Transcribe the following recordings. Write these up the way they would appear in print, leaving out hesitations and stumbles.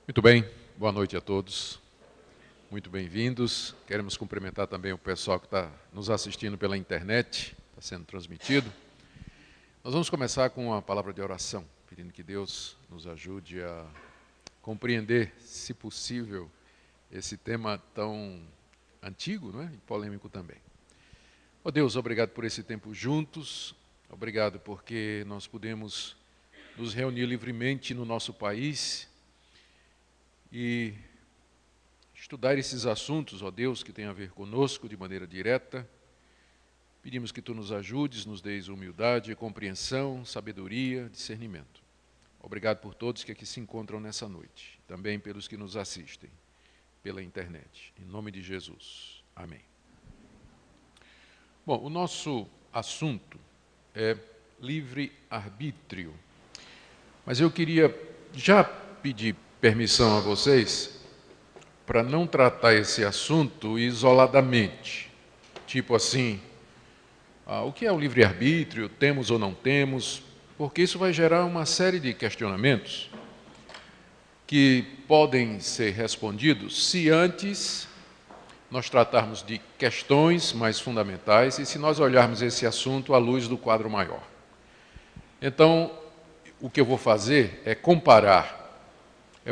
Muito bem, boa noite a todos, muito bem-vindos. Queremos cumprimentar também o pessoal que está nos assistindo pela internet, está sendo transmitido. Nós vamos começar com uma palavra de oração, pedindo que Deus nos ajude a compreender, se possível, esse tema tão antigo, não é? E polêmico também. Ó Deus, obrigado por esse tempo juntos, obrigado porque nós podemos nos reunir livremente no nosso país e estudar esses assuntos, ó Deus, que tem a ver conosco de maneira direta. Pedimos que Tu nos ajudes, nos deis humildade, compreensão, sabedoria, discernimento. Obrigado por todos que aqui se encontram nessa noite, também pelos que nos assistem pela internet. Em nome de Jesus. Amém. Bom, o nosso assunto é livre-arbítrio. Mas eu queria já pedir permissão a vocês para não tratar esse assunto isoladamente. Tipo assim, o que é o livre-arbítrio? Temos ou não temos? Porque isso vai gerar uma série de questionamentos que podem ser respondidos se antes nós tratarmos de questões mais fundamentais e se nós olharmos esse assunto à luz do quadro maior. Então, o que eu vou fazer é comparar.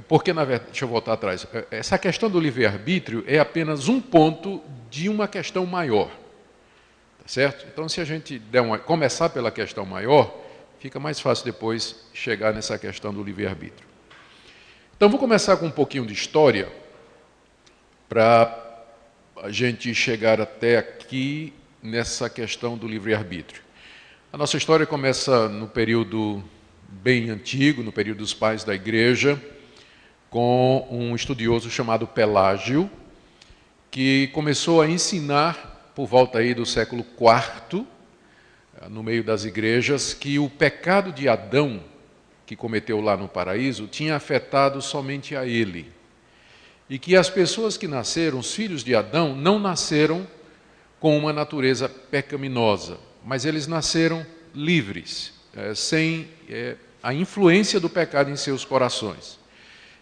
Porque, na verdade, deixa eu voltar atrás, essa questão do livre-arbítrio é apenas um ponto de uma questão maior. Tá certo? Então, se a gente começar pela questão maior, fica mais fácil depois chegar nessa questão do livre-arbítrio. Então, vou começar com um pouquinho de história para a gente chegar até aqui nessa questão do livre-arbítrio. A nossa história começa no período bem antigo, no período dos pais da igreja, com um estudioso chamado Pelágio, que começou a ensinar, por volta aí do século IV, no meio das igrejas, que o pecado de Adão, que cometeu lá no paraíso, tinha afetado somente a ele. E que as pessoas que nasceram, os filhos de Adão, não nasceram com uma natureza pecaminosa, mas eles nasceram livres, sem a influência do pecado em seus corações.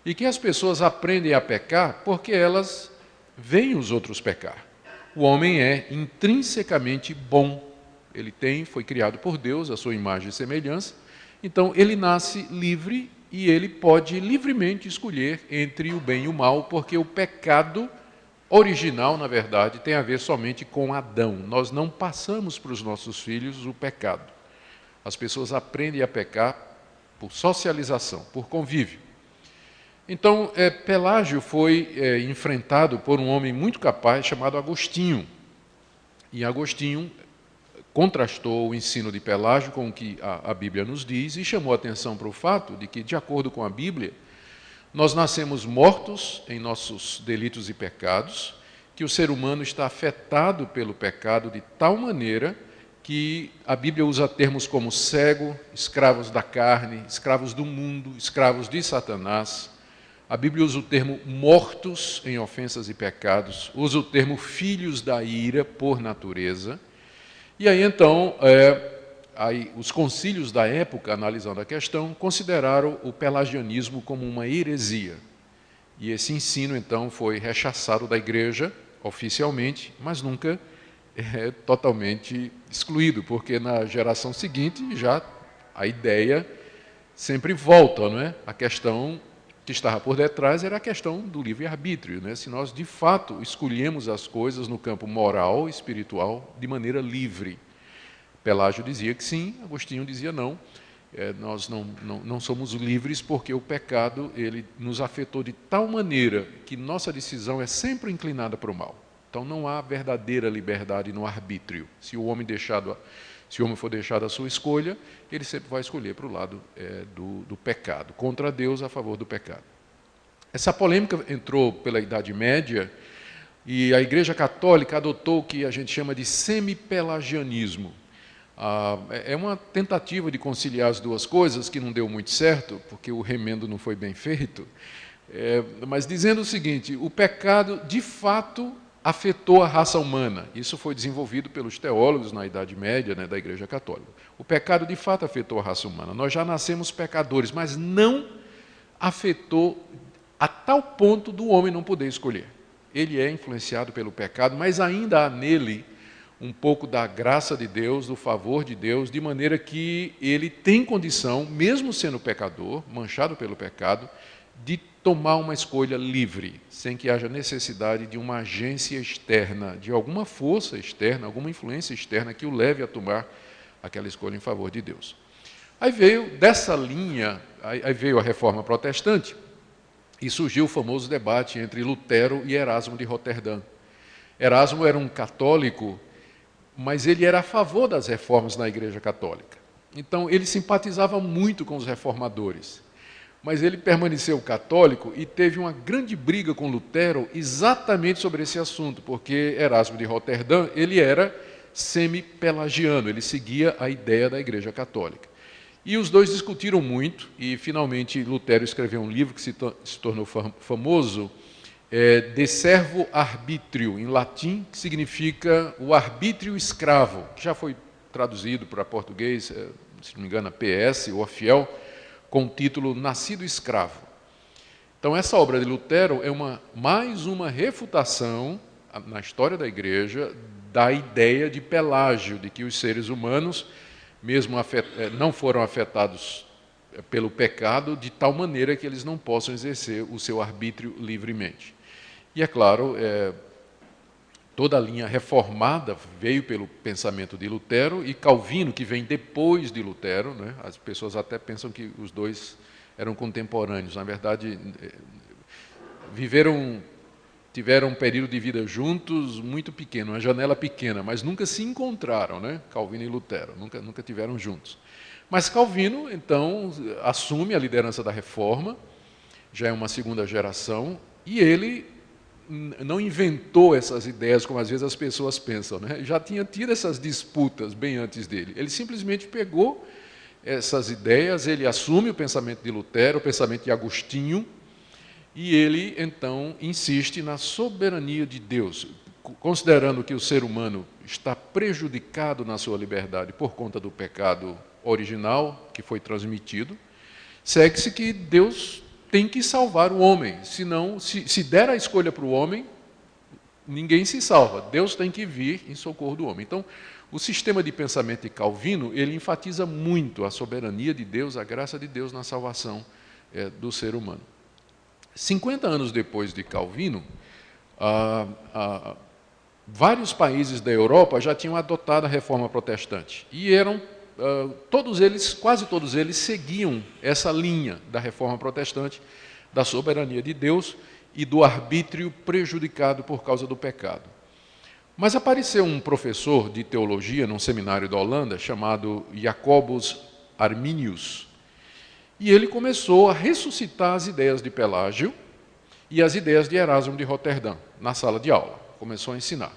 E que as pessoas aprendem a pecar porque elas veem os outros pecar. O homem é intrinsecamente bom. Ele foi criado por Deus, a sua imagem e semelhança. Então, ele nasce livre e ele pode livremente escolher entre o bem e o mal, porque o pecado original, na verdade, tem a ver somente com Adão. Nós não passamos para os nossos filhos o pecado. As pessoas aprendem a pecar por socialização, por convívio. Então, Pelágio foi enfrentado por um homem muito capaz chamado Agostinho. E Agostinho contrastou o ensino de Pelágio com o que a Bíblia nos diz e chamou a atenção para o fato de que, de acordo com a Bíblia, nós nascemos mortos em nossos delitos e pecados, que o ser humano está afetado pelo pecado de tal maneira que a Bíblia usa termos como cego, escravos da carne, escravos do mundo, escravos de Satanás. A Bíblia usa o termo mortos em ofensas e pecados, usa o termo filhos da ira por natureza. E aí então, os concílios da época, analisando a questão, consideraram o pelagianismo como uma heresia. E esse ensino então foi rechaçado da igreja oficialmente, mas nunca totalmente excluído, porque na geração seguinte já a ideia sempre volta, não é? A questão que estava por detrás era a questão do livre-arbítrio, né? Se nós, de fato, escolhemos as coisas no campo moral e espiritual de maneira livre. Pelágio dizia que sim, Agostinho dizia não. Nós não somos livres porque o pecado ele nos afetou de tal maneira que nossa decisão é sempre inclinada para o mal. Então não há verdadeira liberdade no arbítrio. Se o homem for deixado à sua escolha, ele sempre vai escolher para o lado do pecado, contra Deus, a favor do pecado. Essa polêmica entrou pela Idade Média e a Igreja Católica adotou o que a gente chama de semipelagianismo. É uma tentativa de conciliar as duas coisas que não deu muito certo, porque o remendo não foi bem feito, mas dizendo o seguinte: o pecado, de fato, afetou a raça humana. Isso foi desenvolvido pelos teólogos na Idade Média, né, da Igreja Católica. O pecado, de fato, afetou a raça humana. Nós já nascemos pecadores, mas não afetou a tal ponto do homem não poder escolher. Ele é influenciado pelo pecado, mas ainda há nele um pouco da graça de Deus, do favor de Deus, de maneira que ele tem condição, mesmo sendo pecador, manchado pelo pecado, de tomar uma escolha livre, sem que haja necessidade de uma agência externa, de alguma força externa, alguma influência externa que o leve a tomar aquela escolha em favor de Deus. Aí veio dessa linha, aí veio a Reforma Protestante, e surgiu o famoso debate entre Lutero e Erasmo de Roterdã. Erasmo era um católico, mas ele era a favor das reformas na Igreja Católica. Então, ele simpatizava muito com os reformadores. Mas ele permaneceu católico e teve uma grande briga com Lutero exatamente sobre esse assunto, porque Erasmo de Roterdã, ele era semi-pelagiano, ele seguia a ideia da Igreja Católica. E os dois discutiram muito, e finalmente Lutero escreveu um livro que se tornou famoso, De Servo Arbitrio, em latim, que significa o arbítrio escravo, que já foi traduzido para português, se não me engano, a PS ou a Fiel, com o título Nascido Escravo. Então, essa obra de Lutero é mais uma refutação na história da Igreja da ideia de Pelágio, de que os seres humanos mesmo não foram afetados pelo pecado, de tal maneira que eles não possam exercer o seu arbítrio livremente. E é claro, toda a linha reformada veio pelo pensamento de Lutero, e Calvino, que vem depois de Lutero, né? As pessoas até pensam que os dois eram contemporâneos, na verdade, tiveram um período de vida juntos muito pequeno, uma janela pequena, mas nunca se encontraram, né? Calvino e Lutero, nunca tiveram juntos. Mas Calvino, então, assume a liderança da Reforma, já é uma segunda geração, e ele não inventou essas ideias como às vezes as pessoas pensam, né? Já tinha tido essas disputas bem antes dele. Ele simplesmente pegou essas ideias, ele assume o pensamento de Lutero, o pensamento de Agostinho, e ele, então, insiste na soberania de Deus, considerando que o ser humano está prejudicado na sua liberdade por conta do pecado original que foi transmitido, segue-se que Deus tem que salvar o homem, senão, se der a escolha para o homem, ninguém se salva, Deus tem que vir em socorro do homem. Então, o sistema de pensamento de Calvino, ele enfatiza muito a soberania de Deus, a graça de Deus na salvação do ser humano. 50 anos depois de Calvino, vários países da Europa já tinham adotado a Reforma Protestante, e quase todos eles seguiam essa linha da Reforma Protestante, da soberania de Deus e do arbítrio prejudicado por causa do pecado. Mas apareceu um professor de teologia num seminário da Holanda, chamado Jacobus Arminius, e ele começou a ressuscitar as ideias de Pelágio e as ideias de Erasmo de Roterdã na sala de aula. Começou a ensinar.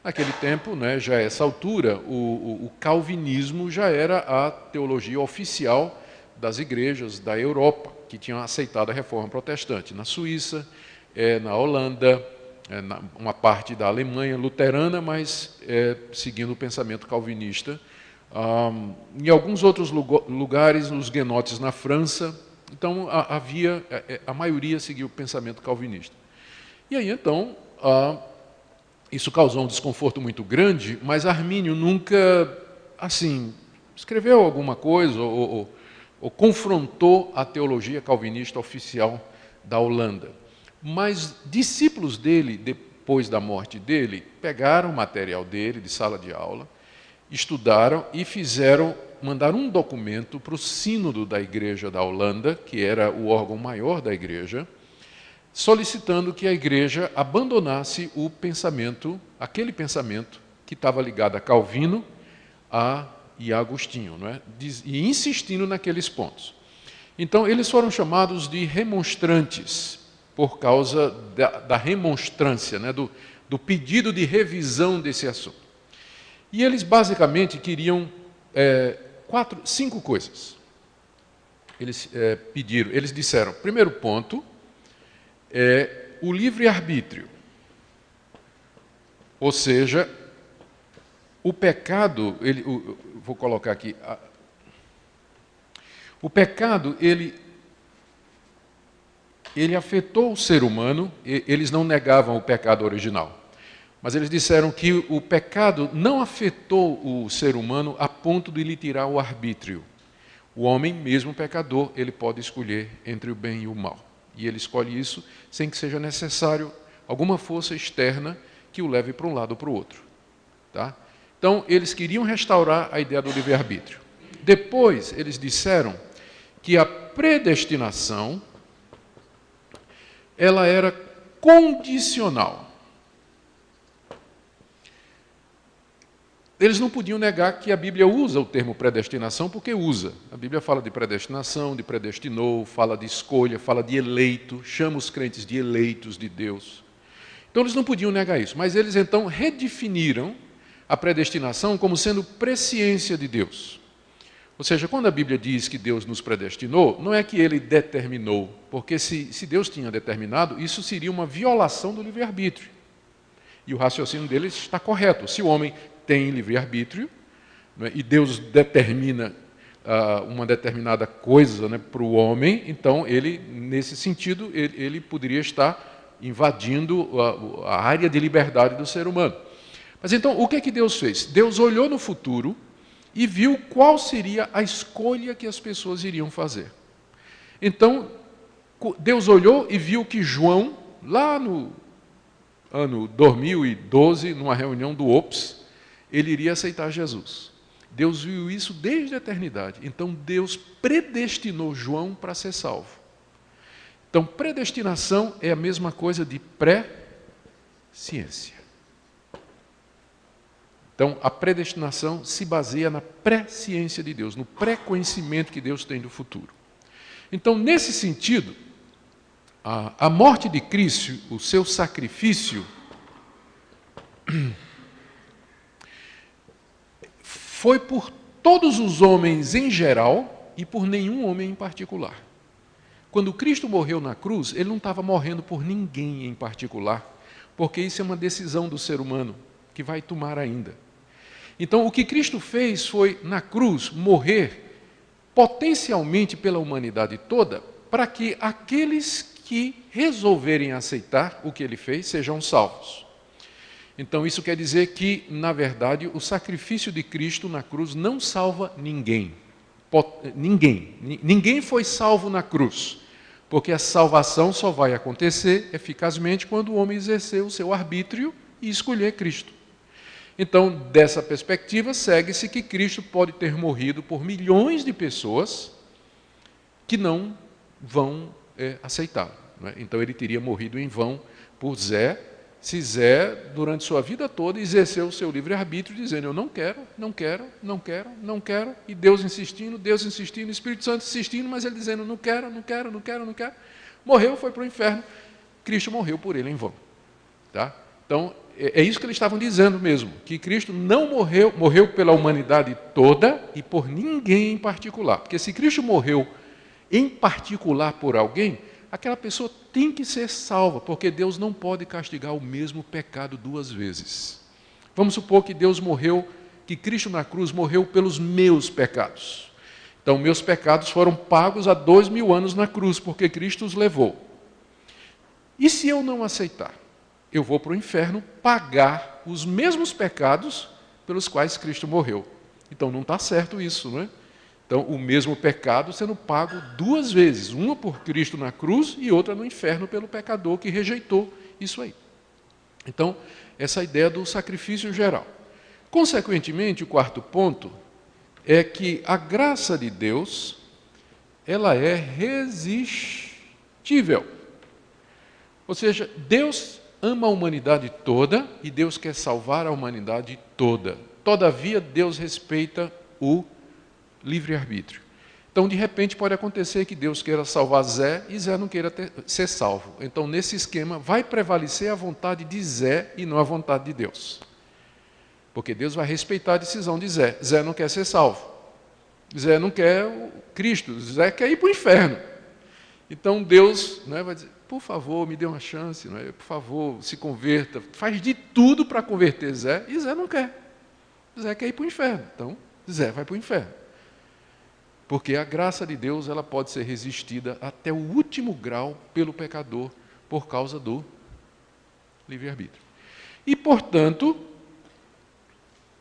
Naquele tempo, né, já a essa altura, o calvinismo já era a teologia oficial das igrejas da Europa, que tinham aceitado a Reforma Protestante. Na Suíça, na Holanda, uma parte da Alemanha luterana, mas seguindo o pensamento calvinista. Em alguns outros lugares, os guenotes na França. Então, a maioria seguiu o pensamento calvinista. E aí, então, isso causou um desconforto muito grande, mas Armínio nunca, assim, escreveu alguma coisa ou confrontou a teologia calvinista oficial da Holanda. Mas discípulos dele, depois da morte dele, pegaram o material dele, de sala de aula, estudaram e mandaram um documento para o sínodo da Igreja da Holanda, que era o órgão maior da Igreja, solicitando que a Igreja abandonasse aquele pensamento que estava ligado a Calvino e a Agostinho, não é? E insistindo naqueles pontos. Então, eles foram chamados de remonstrantes, por causa da remonstrância, né? do pedido de revisão desse assunto. E eles basicamente queriam 5 coisas. Eles disseram, primeiro ponto, o livre-arbítrio. Ou seja, o pecado, vou colocar aqui, o pecado, ele ele afetou o ser humano. Eles não negavam o pecado original, mas eles disseram que o pecado não afetou o ser humano a ponto de lhe tirar o arbítrio. O homem, mesmo pecador, ele pode escolher entre o bem e o mal. E ele escolhe isso sem que seja necessário alguma força externa que o leve para um lado ou para o outro. Tá? Então, eles queriam restaurar a ideia do livre-arbítrio. Depois, eles disseram que a predestinação ela era condicional. Eles não podiam negar que a Bíblia usa o termo predestinação, porque usa. A Bíblia fala de predestinação, de predestinou, fala de escolha, fala de eleito, chama os crentes de eleitos de Deus. Então eles não podiam negar isso, mas eles então redefiniram a predestinação como sendo presciência de Deus. Ou seja, quando a Bíblia diz que Deus nos predestinou, não é que ele determinou, porque se Deus tinha determinado, isso seria uma violação do livre-arbítrio. E o raciocínio deles está correto. Se o homem tem livre-arbítrio, né, e Deus determina uma determinada coisa, né, para o homem, então ele, nesse sentido, ele poderia estar invadindo a área de liberdade do ser humano. Mas então, o que é que Deus fez? Deus olhou no futuro e viu qual seria a escolha que as pessoas iriam fazer. Então, Deus olhou e viu que João, lá no ano 2012, numa reunião do OPS, ele iria aceitar Jesus. Deus viu isso desde a eternidade. Então, Deus predestinou João para ser salvo. Então, predestinação é a mesma coisa de pré-ciência. Então, a predestinação se baseia na pré-ciência de Deus, no pré-conhecimento que Deus tem do futuro. Então, nesse sentido, a morte de Cristo, o seu sacrifício, foi por todos os homens em geral e por nenhum homem em particular. Quando Cristo morreu na cruz, ele não estava morrendo por ninguém em particular, porque isso é uma decisão do ser humano, que vai tomar ainda. Então, o que Cristo fez foi, na cruz, morrer potencialmente pela humanidade toda, para que aqueles que resolverem aceitar o que ele fez sejam salvos. Então, isso quer dizer que, na verdade, o sacrifício de Cristo na cruz não salva ninguém. Ninguém foi salvo na cruz, porque a salvação só vai acontecer eficazmente quando o homem exercer o seu arbítrio e escolher Cristo. Então, dessa perspectiva, segue-se que Cristo pode ter morrido por milhões de pessoas que não vão aceitá-lo. Não é? Então, ele teria morrido em vão por Zé, se Zé, durante sua vida toda, exerceu o seu livre-arbítrio, dizendo, eu não quero, não quero, não quero, não quero, e Deus insistindo, o Espírito Santo insistindo, mas ele dizendo, não quero, não quero, não quero, não quero. Morreu, foi para o inferno, Cristo morreu por ele em vão. Tá? Então, é isso que eles estavam dizendo mesmo, que Cristo não morreu pela humanidade toda e por ninguém em particular. Porque se Cristo morreu em particular por alguém, aquela pessoa tem que ser salva, porque Deus não pode castigar o mesmo pecado duas vezes. Vamos supor que Deus morreu, que Cristo na cruz morreu pelos meus pecados. Então, meus pecados foram pagos há 2000 anos na cruz, porque Cristo os levou. E se eu não aceitar? Eu vou para o inferno pagar os mesmos pecados pelos quais Cristo morreu. Então, não está certo isso, não é? Então, o mesmo pecado sendo pago duas vezes, uma por Cristo na cruz e outra no inferno pelo pecador que rejeitou isso aí. Então, essa ideia do sacrifício geral. Consequentemente, o quarto ponto é que a graça de Deus, ela é resistível. Ou seja, Deus ama a humanidade toda e Deus quer salvar a humanidade toda. Todavia, Deus respeita o livre-arbítrio. Então, de repente, pode acontecer que Deus queira salvar Zé e Zé não queira ser salvo. Então, nesse esquema, vai prevalecer a vontade de Zé e não a vontade de Deus. Porque Deus vai respeitar a decisão de Zé. Zé não quer ser salvo. Zé não quer o Cristo. Zé quer ir para o inferno. Então, Deus, né, vai dizer, por favor, me dê uma chance, né, por favor, se converta. Faz de tudo para converter Zé e Zé não quer. Zé quer ir para o inferno. Então, Zé vai para o inferno. Porque a graça de Deus ela pode ser resistida até o último grau pelo pecador por causa do livre-arbítrio. E, portanto,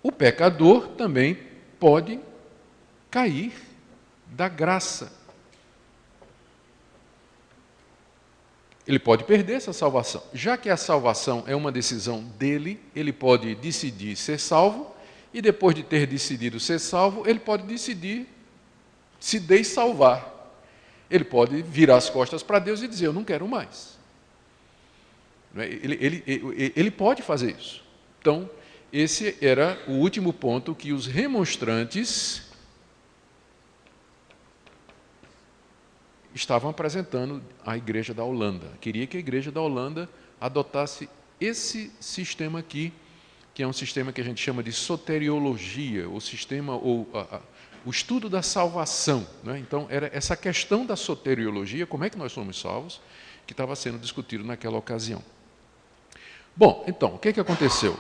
o pecador também pode cair da graça. Ele pode perder essa salvação. Já que a salvação é uma decisão dele, ele pode decidir ser salvo, e depois de ter decidido ser salvo, ele pode decidir se dessalvar. Ele pode virar as costas para Deus e dizer, eu não quero mais. Ele pode fazer isso. Então, esse era o último ponto que os remonstrantes estavam apresentando à igreja da Holanda. Queria que a igreja da Holanda adotasse esse sistema aqui, que é um sistema que a gente chama de soteriologia, o estudo da salvação. Né? Então, era essa questão da soteriologia, como é que nós somos salvos, que estava sendo discutido naquela ocasião. Bom, então, o que aconteceu?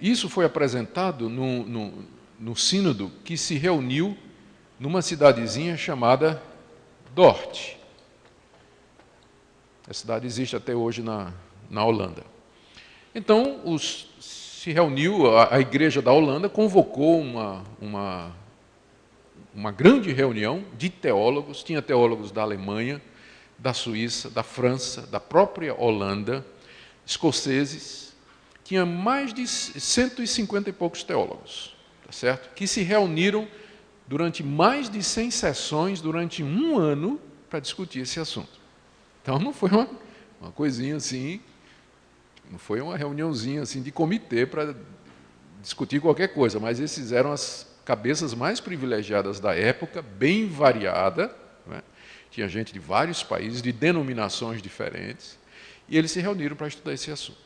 Isso foi apresentado no sínodo que se reuniu numa cidadezinha chamada Dort. A cidade existe até hoje na Holanda. Então, se reuniu, a igreja da Holanda convocou uma grande reunião de teólogos, tinha teólogos da Alemanha, da Suíça, da França, da própria Holanda, escoceses, tinha mais de 150 e poucos teólogos, tá certo? Que se reuniram durante mais de 100 sessões, durante um ano, para discutir esse assunto. Então, não foi uma coisinha assim, não foi uma reuniãozinha assim de comitê para discutir qualquer coisa, mas esses eram as cabeças mais privilegiadas da época, bem variada, né? Tinha gente de vários países, de denominações diferentes, e eles se reuniram para estudar esse assunto.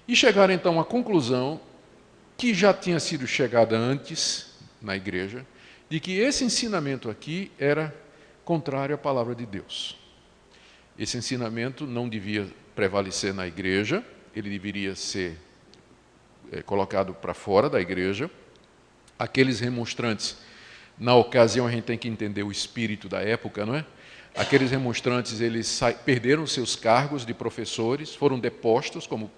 E chegaram então à conclusão, que já tinha sido chegada antes na igreja, de que esse ensinamento aqui era contrário à palavra de Deus. Esse ensinamento não devia prevalecer na igreja, ele deveria ser colocado para fora da igreja. Aqueles remonstrantes, na ocasião a gente tem que entender o espírito da época, não é? Aqueles remonstrantes, eles perderam seus cargos de professores, foram depostos como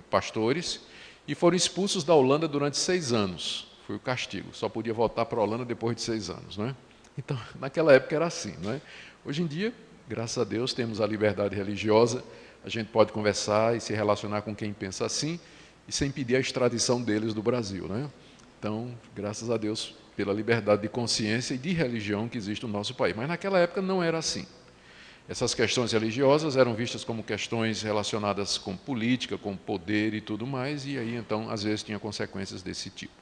pastores e foram expulsos da Holanda durante 6 anos. Foi o castigo, só podia voltar para a Holanda depois de 6 anos. Não é? Então, naquela época era assim. Não é? Hoje em dia, graças a Deus, temos a liberdade religiosa, a gente pode conversar e se relacionar com quem pensa assim, e sem pedir a extradição deles do Brasil. Não é? Então, graças a Deus, pela liberdade de consciência e de religião que existe no nosso país. Mas naquela época não era assim. Essas questões religiosas eram vistas como questões relacionadas com política, com poder e tudo mais, e aí, então, às vezes tinha consequências desse tipo.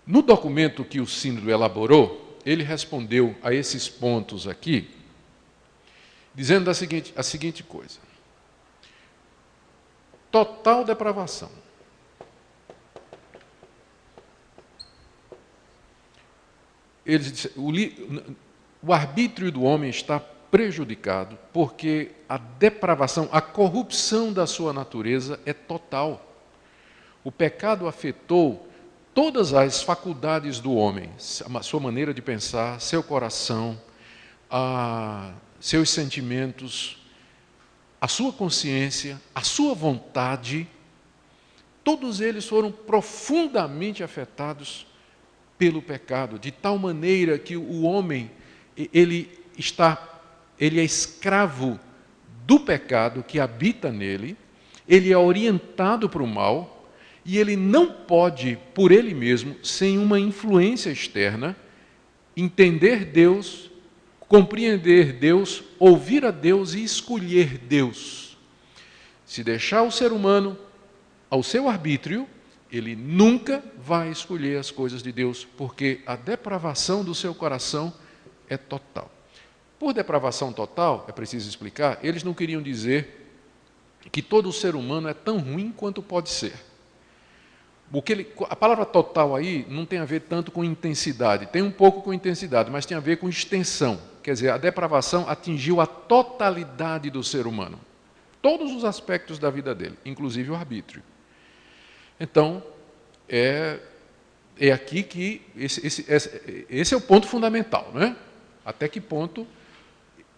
No documento que o sínodo elaborou, ele respondeu a esses pontos aqui, dizendo a seguinte coisa. Total depravação. Ele disse, o arbítrio do homem está prejudicado porque a depravação, a corrupção da sua natureza é total. O pecado afetou todas as faculdades do homem, a sua maneira de pensar, seu coração, seus sentimentos, a sua consciência, a sua vontade, todos eles foram profundamente afetados pelo pecado, de tal maneira que o homem, ele é escravo do pecado que habita nele, ele é orientado para o mal, e ele não pode, por ele mesmo, sem uma influência externa, entender Deus, compreender Deus, ouvir a Deus e escolher Deus. Se deixar o ser humano ao seu arbítrio, ele nunca vai escolher as coisas de Deus, porque a depravação do seu coração é total. Por depravação total, é preciso explicar, eles não queriam dizer que todo ser humano é tão ruim quanto pode ser. A palavra total aí não tem a ver tanto com intensidade, tem um pouco com intensidade, mas tem a ver com extensão. Quer dizer, a depravação atingiu a totalidade do ser humano. Todos os aspectos da vida dele, inclusive o arbítrio. Então, é aqui que esse é o ponto fundamental, não é? Até que ponto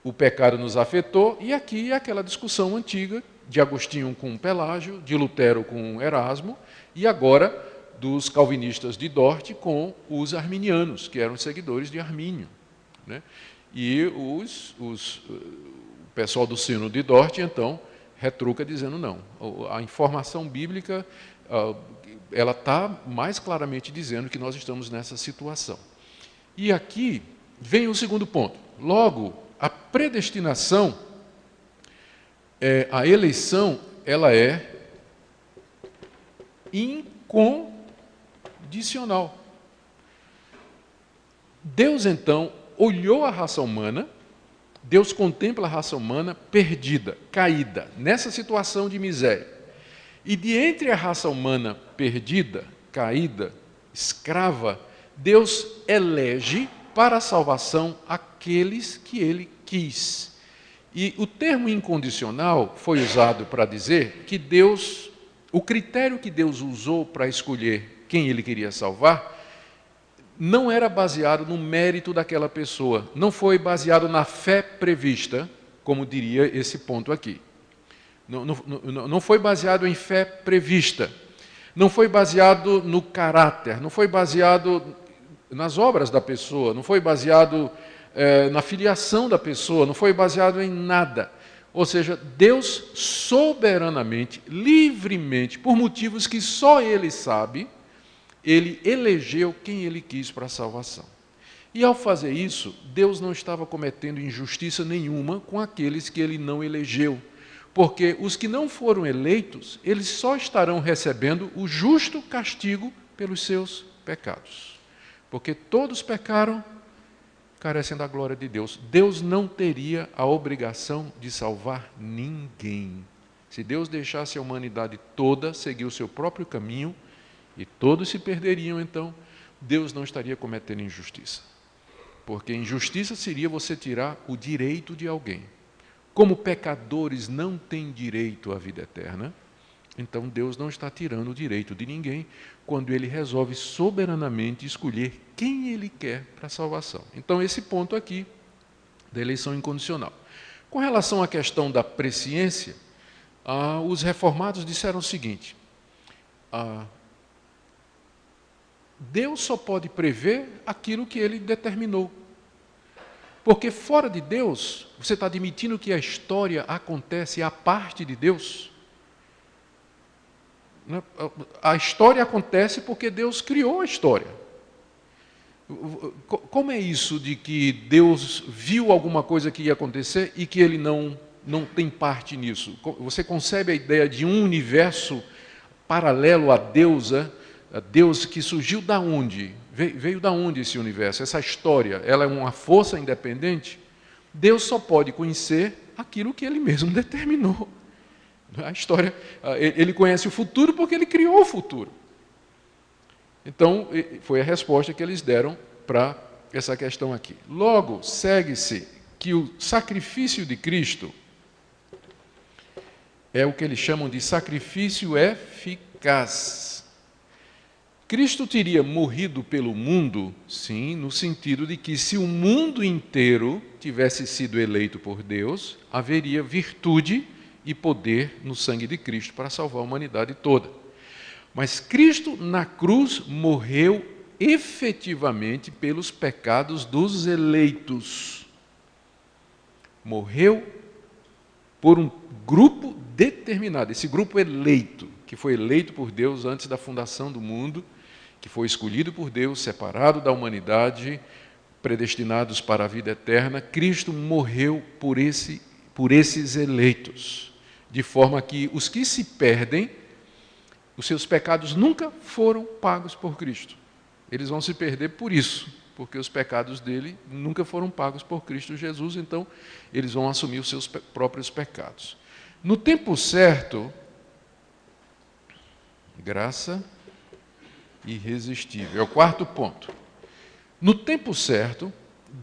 o pecado nos afetou, e aqui é aquela discussão antiga de Agostinho com Pelágio, de Lutero com Erasmo, e agora dos calvinistas de Dort com os arminianos, que eram seguidores de Armínio, né? E o pessoal do Sínodo de Dort, então, retruca dizendo não. A informação bíblica, ela está mais claramente dizendo que nós estamos nessa situação. E aqui vem o segundo ponto. Logo, a predestinação, a eleição, ela é incondicional. Deus, então, olhou a raça humana, Deus contempla a raça humana perdida, caída, nessa situação de miséria. E de entre a raça humana perdida, caída, escrava, Deus elege para a salvação aqueles que ele quis. E o termo incondicional foi usado para dizer que Deus, o critério que Deus usou para escolher quem ele queria salvar, não era baseado no mérito daquela pessoa, não foi baseado na fé prevista, como diria esse ponto aqui. Não foi baseado em fé prevista, não foi baseado no caráter, não foi baseado nas obras da pessoa, não foi baseado na filiação da pessoa, não foi baseado em nada. Ou seja, Deus soberanamente, livremente, por motivos que só Ele sabe, Ele elegeu quem Ele quis para a salvação. E ao fazer isso, Deus não estava cometendo injustiça nenhuma com aqueles que Ele não elegeu, porque os que não foram eleitos, eles só estarão recebendo o justo castigo pelos seus pecados. Porque todos pecaram, carecem da glória de Deus. Deus não teria a obrigação de salvar ninguém. Se Deus deixasse a humanidade toda seguir o seu próprio caminho, e todos se perderiam, então, Deus não estaria cometendo injustiça. Porque injustiça seria você tirar o direito de alguém. Como pecadores não têm direito à vida eterna, então Deus não está tirando o direito de ninguém quando Ele resolve soberanamente escolher quem Ele quer para a salvação. Então, esse ponto aqui da eleição incondicional. Com relação à questão da presciência, os reformados disseram o seguinte: Deus só pode prever aquilo que Ele determinou. Porque fora de Deus, você está admitindo que a história acontece à parte de Deus? A história acontece porque Deus criou a história. Como é isso de que Deus viu alguma coisa que ia acontecer e que Ele não tem parte nisso? Você concebe a ideia de um universo paralelo a Deus, a Deus que surgiu da onde? Veio da onde esse universo? Essa história, ela é uma força independente? Deus só pode conhecer aquilo que Ele mesmo determinou. A história, Ele conhece o futuro porque Ele criou o futuro. Então, foi a resposta que eles deram para essa questão aqui. Logo, segue-se que o sacrifício de Cristo é o que eles chamam de sacrifício eficaz. Cristo teria morrido pelo mundo, sim, no sentido de que se o mundo inteiro tivesse sido eleito por Deus, haveria virtude e poder no sangue de Cristo para salvar a humanidade toda. Mas Cristo na cruz morreu efetivamente pelos pecados dos eleitos. Morreu por um grupo determinado, esse grupo eleito, que foi eleito por Deus antes da fundação do mundo, que foi escolhido por Deus, separado da humanidade, predestinados para a vida eterna. Cristo morreu por esses eleitos, de forma que os que se perdem, os seus pecados nunca foram pagos por Cristo. Eles vão se perder por isso, porque os pecados dele nunca foram pagos por Cristo Jesus, então eles vão assumir os seus próprios pecados. No tempo certo, graça irresistível. É o quarto ponto. No tempo certo,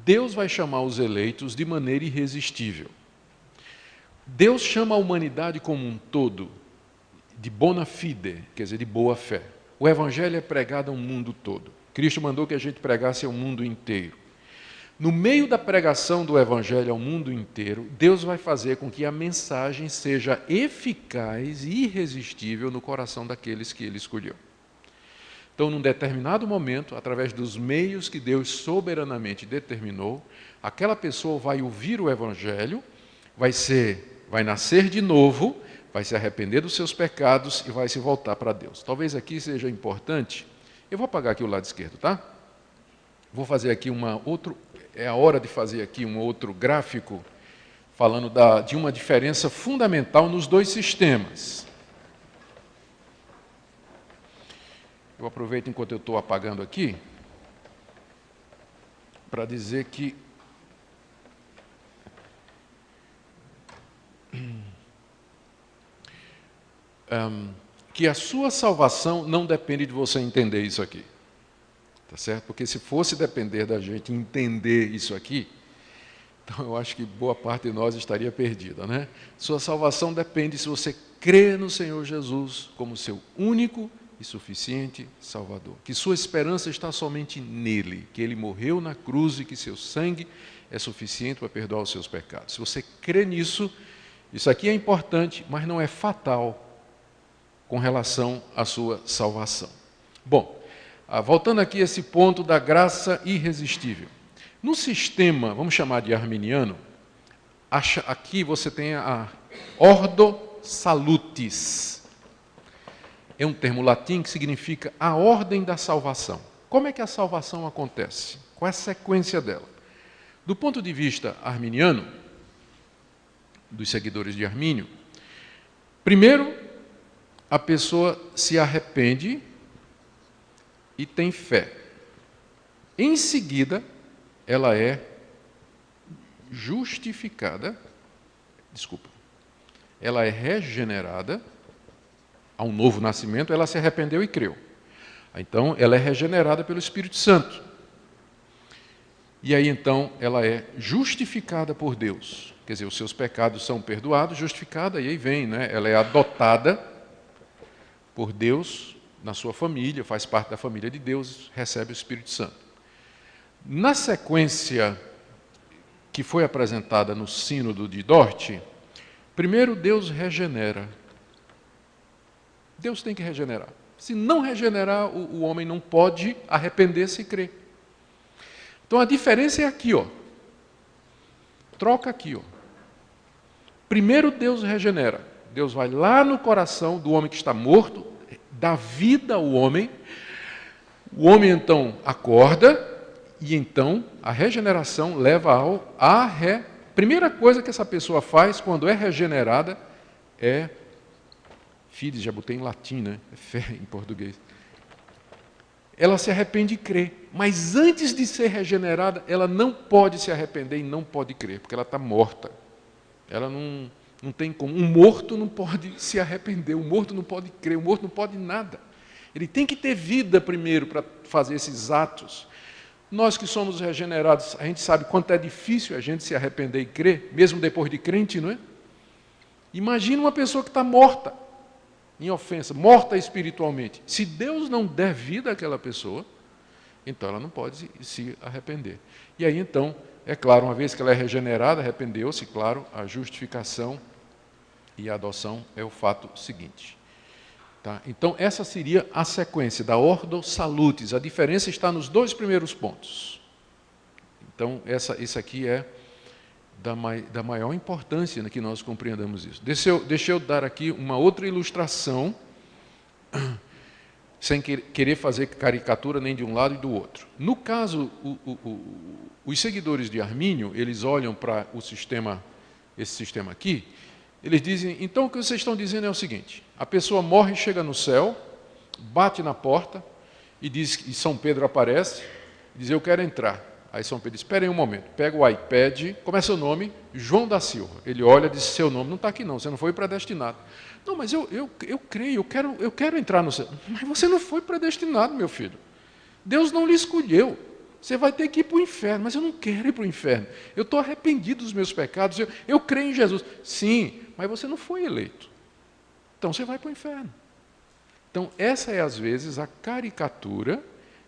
Deus vai chamar os eleitos de maneira irresistível. Deus chama a humanidade como um todo de bona fide, quer dizer, de boa fé. O Evangelho é pregado ao mundo todo. Cristo mandou que a gente pregasse ao mundo inteiro. No meio da pregação do Evangelho ao mundo inteiro, Deus vai fazer com que a mensagem seja eficaz e irresistível no coração daqueles que Ele escolheu. Então, num determinado momento, através dos meios que Deus soberanamente determinou, aquela pessoa vai ouvir o Evangelho, vai nascer de novo, vai se arrepender dos seus pecados e vai se voltar para Deus. Talvez aqui seja importante, eu vou apagar aqui o lado esquerdo, tá? Vou fazer aqui é a hora de fazer aqui um outro gráfico, falando de uma diferença fundamental nos dois sistemas. Eu aproveito enquanto eu estou apagando aqui, para dizer que a sua salvação não depende de você entender isso aqui. Tá certo? Porque se fosse depender da gente entender isso aqui, então eu acho que boa parte de nós estaria perdida, né? Sua salvação depende se você crê no Senhor Jesus como seu único e suficiente Salvador. Que sua esperança está somente nele, que ele morreu na cruz e que seu sangue é suficiente para perdoar os seus pecados. Se você crê nisso, isso aqui é importante, mas não é fatal com relação à sua salvação. Bom, voltando aqui a esse ponto da graça irresistível. No sistema, vamos chamar de arminiano, aqui você tem a Ordo Salutis. É um termo latim que significa a ordem da salvação. Como é que a salvação acontece? Qual é a sequência dela? Do ponto de vista arminiano, dos seguidores de Armínio, primeiro, a pessoa se arrepende e tem fé. Em seguida, ela é justificada, ela é regenerada, há um novo nascimento, ela se arrependeu e creu. Então, ela é regenerada pelo Espírito Santo. E aí, então, ela é justificada por Deus. Quer dizer, os seus pecados são perdoados, justificada, e aí vem, né? Ela é adotada por Deus na sua família, faz parte da família de Deus, recebe o Espírito Santo. Na sequência que foi apresentada no Sínodo de Dort, primeiro Deus regenera. Deus tem que regenerar. Se não regenerar, o homem não pode arrepender-se e crer. Então a diferença é aqui, ó. Troca aqui, ó. Primeiro Deus regenera. Deus vai lá no coração do homem que está morto, dá vida ao homem. O homem então acorda e então a regeneração leva Primeira coisa que essa pessoa faz quando é regenerada é fides, já botei em latim, né? É fé em português. Ela se arrepende e crê. Mas antes de ser regenerada, ela não pode se arrepender e não pode crer, porque ela está morta. Ela não tem como. Um morto não pode se arrepender, um morto não pode crer, um morto não pode nada. Ele tem que ter vida primeiro para fazer esses atos. Nós que somos regenerados, a gente sabe quanto é difícil a gente se arrepender e crer, mesmo depois de crente, não é? Imagina uma pessoa que está morta, em ofensa, morta espiritualmente. Se Deus não der vida àquela pessoa, então ela não pode se arrepender. E aí então, é claro, uma vez que ela é regenerada, arrependeu-se, claro, a justificação e a adoção é o fato seguinte. Tá? Então essa seria a sequência da Ordo Salutis. A diferença está nos dois primeiros pontos. Então isso aqui é da maior importância, né, que nós compreendamos isso. Deixa eu dar aqui uma outra ilustração, sem querer fazer caricatura nem de um lado e do outro. No caso, os seguidores de Armínio, eles olham para esse sistema aqui, eles dizem, então o que vocês estão dizendo é o seguinte, a pessoa morre, chega no céu, bate na porta, e São Pedro aparece, e diz, eu quero entrar. Aí São Pedro diz, espera aí um momento, pega o iPad, como é seu nome? João da Silva. Ele olha e diz, seu nome não está aqui não, você não foi predestinado. Não, mas eu creio, eu quero entrar no céu. Mas você não foi predestinado, meu filho. Deus não lhe escolheu. Você vai ter que ir para o inferno, mas eu não quero ir para o inferno. Eu estou arrependido dos meus pecados, eu creio em Jesus. Sim, mas você não foi eleito. Então você vai para o inferno. Então, essa é, às vezes, a caricatura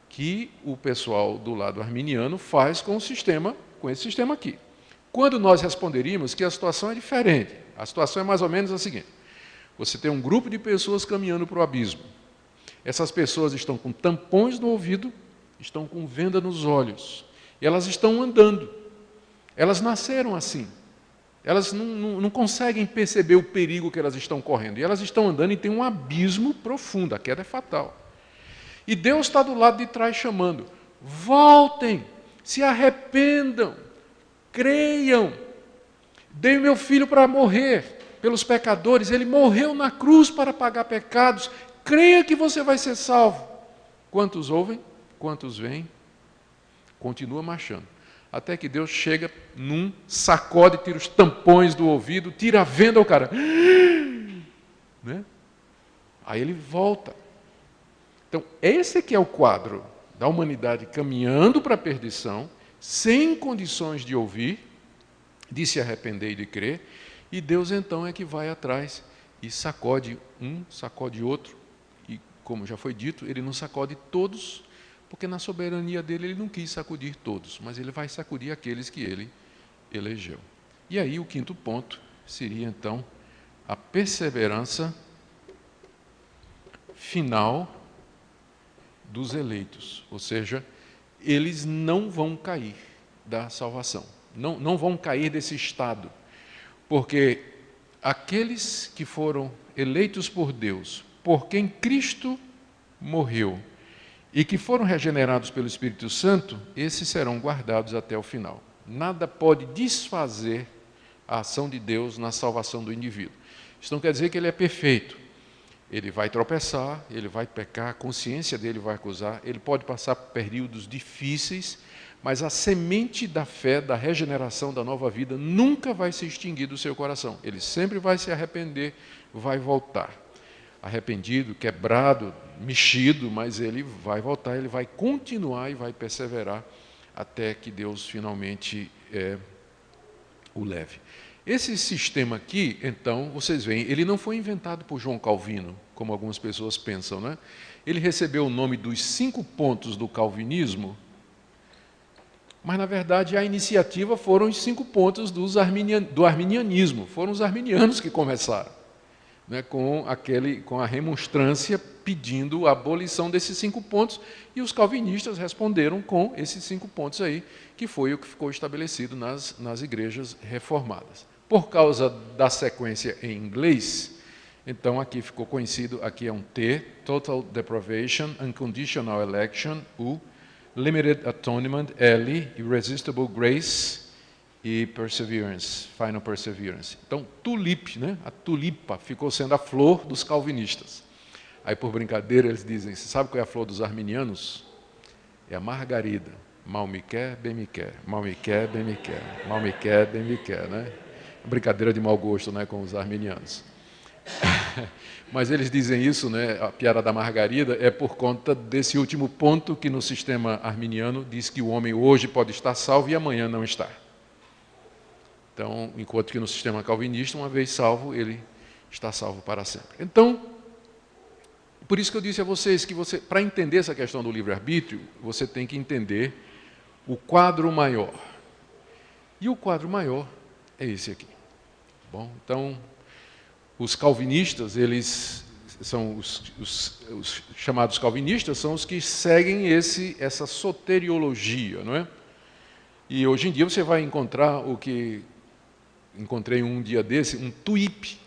que o pessoal do lado arminiano faz com esse sistema aqui. Quando nós responderíamos que a situação é diferente, a situação é mais ou menos a seguinte: você tem um grupo de pessoas caminhando para o abismo. Essas pessoas estão com tampões no ouvido, estão com venda nos olhos, e elas estão andando. Elas nasceram assim. Elas não conseguem perceber o perigo que elas estão correndo. E elas estão andando e tem um abismo profundo, a queda é fatal. E Deus está do lado de trás chamando: voltem, se arrependam, creiam. Dei o meu filho para morrer pelos pecadores, ele morreu na cruz para pagar pecados, creia que você vai ser salvo. Quantos ouvem? Quantos veem? Continua marchando. Até que Deus chega num, sacode, tira os tampões do ouvido, tira a venda ao cara. Né? Aí ele volta. Então, esse aqui é o quadro da humanidade caminhando para a perdição, sem condições de ouvir, de se arrepender e de crer, e Deus então é que vai atrás e sacode um, sacode outro, e como já foi dito, ele não sacode todos, porque na soberania dele ele não quis sacudir todos, mas ele vai sacudir aqueles que ele elegeu. E aí o quinto ponto seria então a perseverança final dos eleitos, ou seja, eles não vão cair da salvação, não vão cair desse estado, porque aqueles que foram eleitos por Deus, por quem Cristo morreu, e que foram regenerados pelo Espírito Santo, esses serão guardados até o final. Nada pode desfazer a ação de Deus na salvação do indivíduo. Isso não quer dizer que ele é perfeito. Ele vai tropeçar, ele vai pecar, a consciência dele vai acusar, ele pode passar por períodos difíceis, mas a semente da fé, da regeneração, da nova vida, nunca vai se extinguir do seu coração. Ele sempre vai se arrepender, vai voltar. Arrependido, quebrado, mexido, mas ele vai voltar, ele vai continuar e vai perseverar até que Deus finalmente o leve. Esse sistema aqui, então, vocês veem, ele não foi inventado por João Calvino, como algumas pessoas pensam, né? Ele recebeu o nome dos 5 pontos do calvinismo, mas, na verdade, a iniciativa foram os 5 pontos do arminianismo, foram os arminianos que começaram. Né, com a remonstrância pedindo a abolição desses 5 pontos, e os calvinistas responderam com esses 5 pontos aí, que foi o que ficou estabelecido nas igrejas reformadas. Por causa da sequência em inglês, então aqui ficou conhecido, aqui é um T, Total Deprivation, Unconditional Election, U, Limited Atonement, L, Irresistible Grace, e Perseverance, Final Perseverance. Então, tulip, né? A tulipa ficou sendo a flor dos calvinistas. Aí, por brincadeira, eles dizem: você sabe qual é a flor dos arminianos? É a margarida. Mal me quer, bem me quer. Mal me quer, bem me quer. Mal me quer, bem me quer, né? Brincadeira de mau gosto, né, com os arminianos. Mas eles dizem isso, né, a piada da margarida, é por conta desse último ponto que no sistema arminiano diz que o homem hoje pode estar salvo e amanhã não está. Então, enquanto que no sistema calvinista, uma vez salvo, ele está salvo para sempre. Então, por isso que eu disse a vocês que para entender essa questão do livre-arbítrio, você tem que entender o quadro maior. E o quadro maior é esse aqui. Bom, então, os calvinistas, eles são os chamados calvinistas, são os que seguem essa soteriologia, não é? E hoje em dia você vai encontrar o que encontrei um dia desse, um tuip.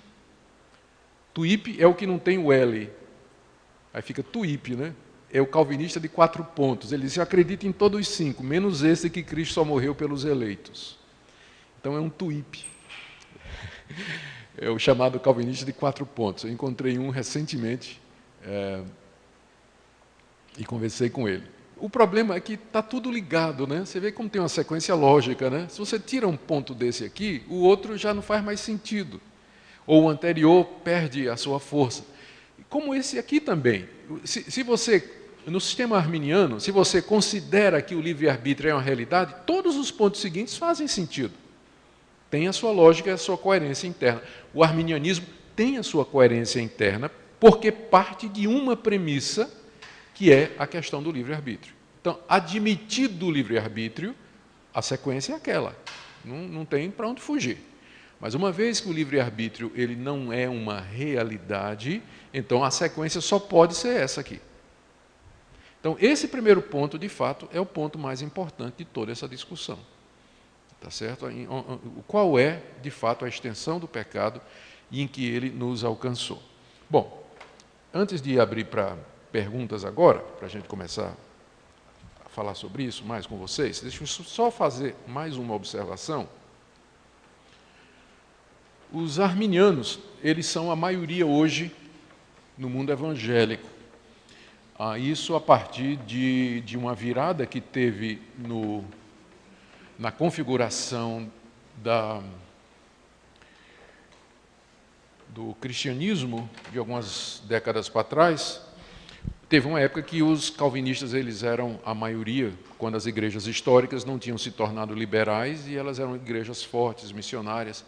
Tuip é o que não tem o L. Aí fica tuip, né? É o calvinista de 4 pontos. Ele diz: eu acredito em todos os 5, menos esse que Cristo só morreu pelos eleitos. Então é um tuip. É o chamado calvinista de 4 pontos. Eu encontrei um recentemente e conversei com ele. O problema é que está tudo ligado, né? Você vê como tem uma sequência lógica, né? Se você tira um ponto desse aqui, o outro já não faz mais sentido. Ou o anterior perde a sua força. Como esse aqui também. Se você, no sistema arminiano, se você considera que o livre-arbítrio é uma realidade, todos os pontos seguintes fazem sentido. Tem a sua lógica e a sua coerência interna. O arminianismo tem a sua coerência interna, porque parte de uma premissa que é a questão do livre-arbítrio. Então, admitido o livre-arbítrio, a sequência é aquela, não tem para onde fugir. Mas uma vez que o livre-arbítrio ele não é uma realidade, então a sequência só pode ser essa aqui. Então, esse primeiro ponto, de fato, é o ponto mais importante de toda essa discussão. Tá certo? Qual é, de fato, a extensão do pecado e em que ele nos alcançou? Bom, antes de abrir para perguntas agora, para a gente começar a falar sobre isso mais com vocês, deixa eu só fazer mais uma observação. Os arminianos, eles são a maioria hoje no mundo evangélico. Isso a partir de uma virada que teve na configuração do cristianismo, de algumas décadas para trás. Teve uma época que os calvinistas eles eram a maioria, quando as igrejas históricas não tinham se tornado liberais e elas eram igrejas fortes, missionárias.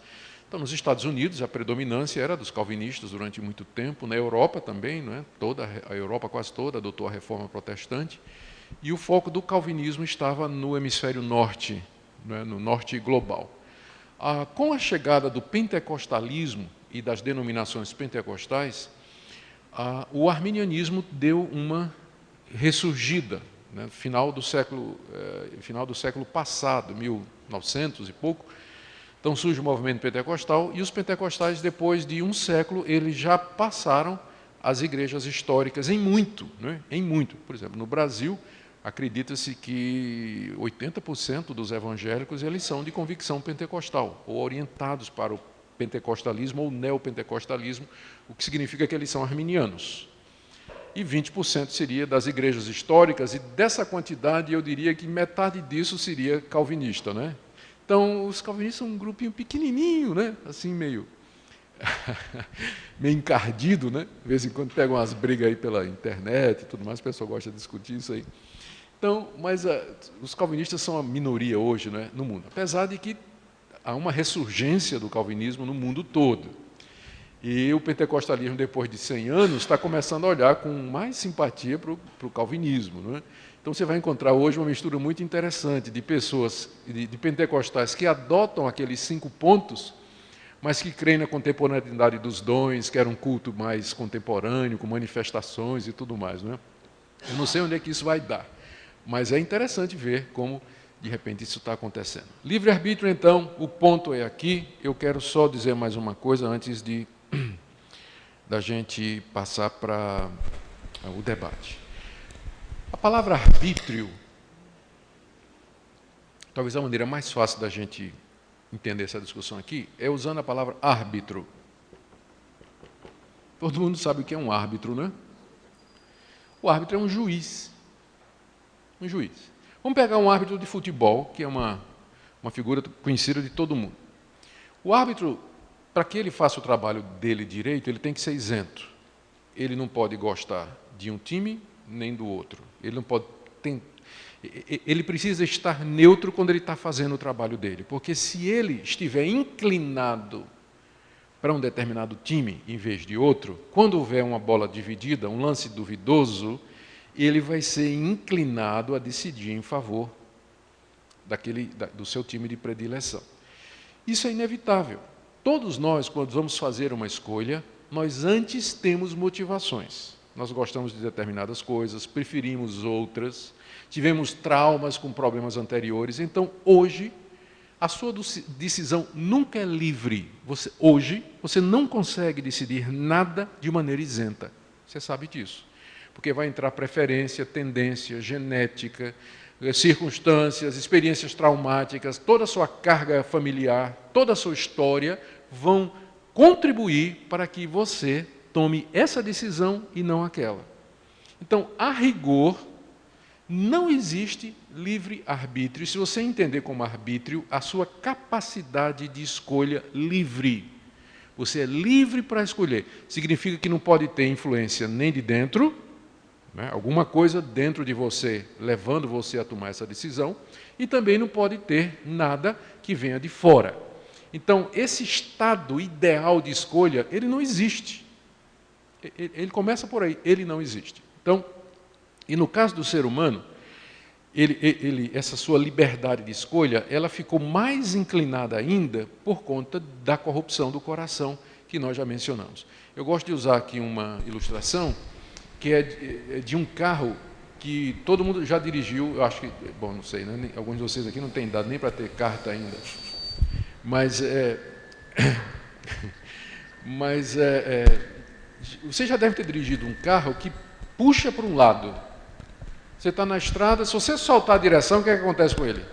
Então, nos Estados Unidos, a predominância era dos calvinistas durante muito tempo, na Europa também, não é? Toda a Europa quase toda adotou a reforma protestante, e o foco do calvinismo estava no hemisfério norte, não é? No norte global. Com a chegada do pentecostalismo e das denominações pentecostais, o arminianismo deu uma ressurgida, né? Final do século passado, 1900 e pouco. Então surge o movimento pentecostal, e os pentecostais, depois de um século, eles já passaram as igrejas históricas em muito, né? Em muito. Por exemplo, no Brasil, acredita-se que 80% dos evangélicos eles são de convicção pentecostal, ou orientados para o pentecostalismo ou neopentecostalismo, o que significa que eles são arminianos. E 20% seria das igrejas históricas, e dessa quantidade eu diria que metade disso seria calvinista, né? Então, os calvinistas são um grupinho pequenininho, né? Assim, meio encardido, né? De vez em quando pegam umas brigas aí pela internet e tudo mais, o pessoal gosta de discutir isso aí. Então, mas os calvinistas são a minoria hoje, né, no mundo, apesar de que há uma ressurgência do calvinismo no mundo todo. E o pentecostalismo, depois de 100 anos, está começando a olhar com mais simpatia para o calvinismo, não é? Então, você vai encontrar hoje uma mistura muito interessante de pessoas, de pentecostais, que adotam aqueles 5 pontos, mas que creem na contemporaneidade dos dons, que era um culto mais contemporâneo, com manifestações e tudo mais, não é? Eu não sei onde é que isso vai dar, mas é interessante ver como, de repente, isso está acontecendo. Livre-arbítrio, então, o ponto é aqui. Eu quero só dizer mais uma coisa antes da gente passar para o debate. A palavra arbítrio, talvez a maneira mais fácil da gente entender essa discussão aqui, é usando a palavra árbitro. Todo mundo sabe o que é um árbitro, né? O árbitro é um juiz. Um juiz. Vamos pegar um árbitro de futebol, que é uma figura conhecida de todo mundo. O árbitro, para que ele faça o trabalho dele direito, ele tem que ser isento. Ele não pode gostar de um time nem do outro. Ele precisa estar neutro quando ele está fazendo o trabalho dele, porque se ele estiver inclinado para um determinado time em vez de outro, quando houver uma bola dividida, um lance duvidoso, ele vai ser inclinado a decidir em favor do seu time de predileção. Isso é inevitável. Todos nós, quando vamos fazer uma escolha, nós antes temos motivações. Nós gostamos de determinadas coisas, preferimos outras, tivemos traumas com problemas anteriores. Então, hoje, a sua decisão nunca é livre. Hoje, você não consegue decidir nada de maneira isenta. Você sabe disso. Porque vai entrar preferência, tendência, genética, circunstâncias, experiências traumáticas, toda a sua carga familiar, toda a sua história vão contribuir para que você tome essa decisão e não aquela. Então, a rigor, não existe livre-arbítrio. Se você entender como arbítrio, a sua capacidade de escolha livre. Você é livre para escolher. Significa que não pode ter influência nem de dentro, né, alguma coisa dentro de você, levando você a tomar essa decisão, e também não pode ter nada que venha de fora. Então, esse estado ideal de escolha, ele não existe. Ele começa por aí, ele não existe. Então, e no caso do ser humano, essa sua liberdade de escolha, ela ficou mais inclinada ainda por conta da corrupção do coração, que nós já mencionamos. Eu gosto de usar aqui uma ilustração, que é de um carro que todo mundo já dirigiu, eu acho que, bom, não sei, né? Alguns de vocês aqui não têm dado nem para ter carta ainda, mas você já deve ter dirigido um carro que puxa para um lado. Você está na estrada, se você soltar a direção, o que é que acontece com ele?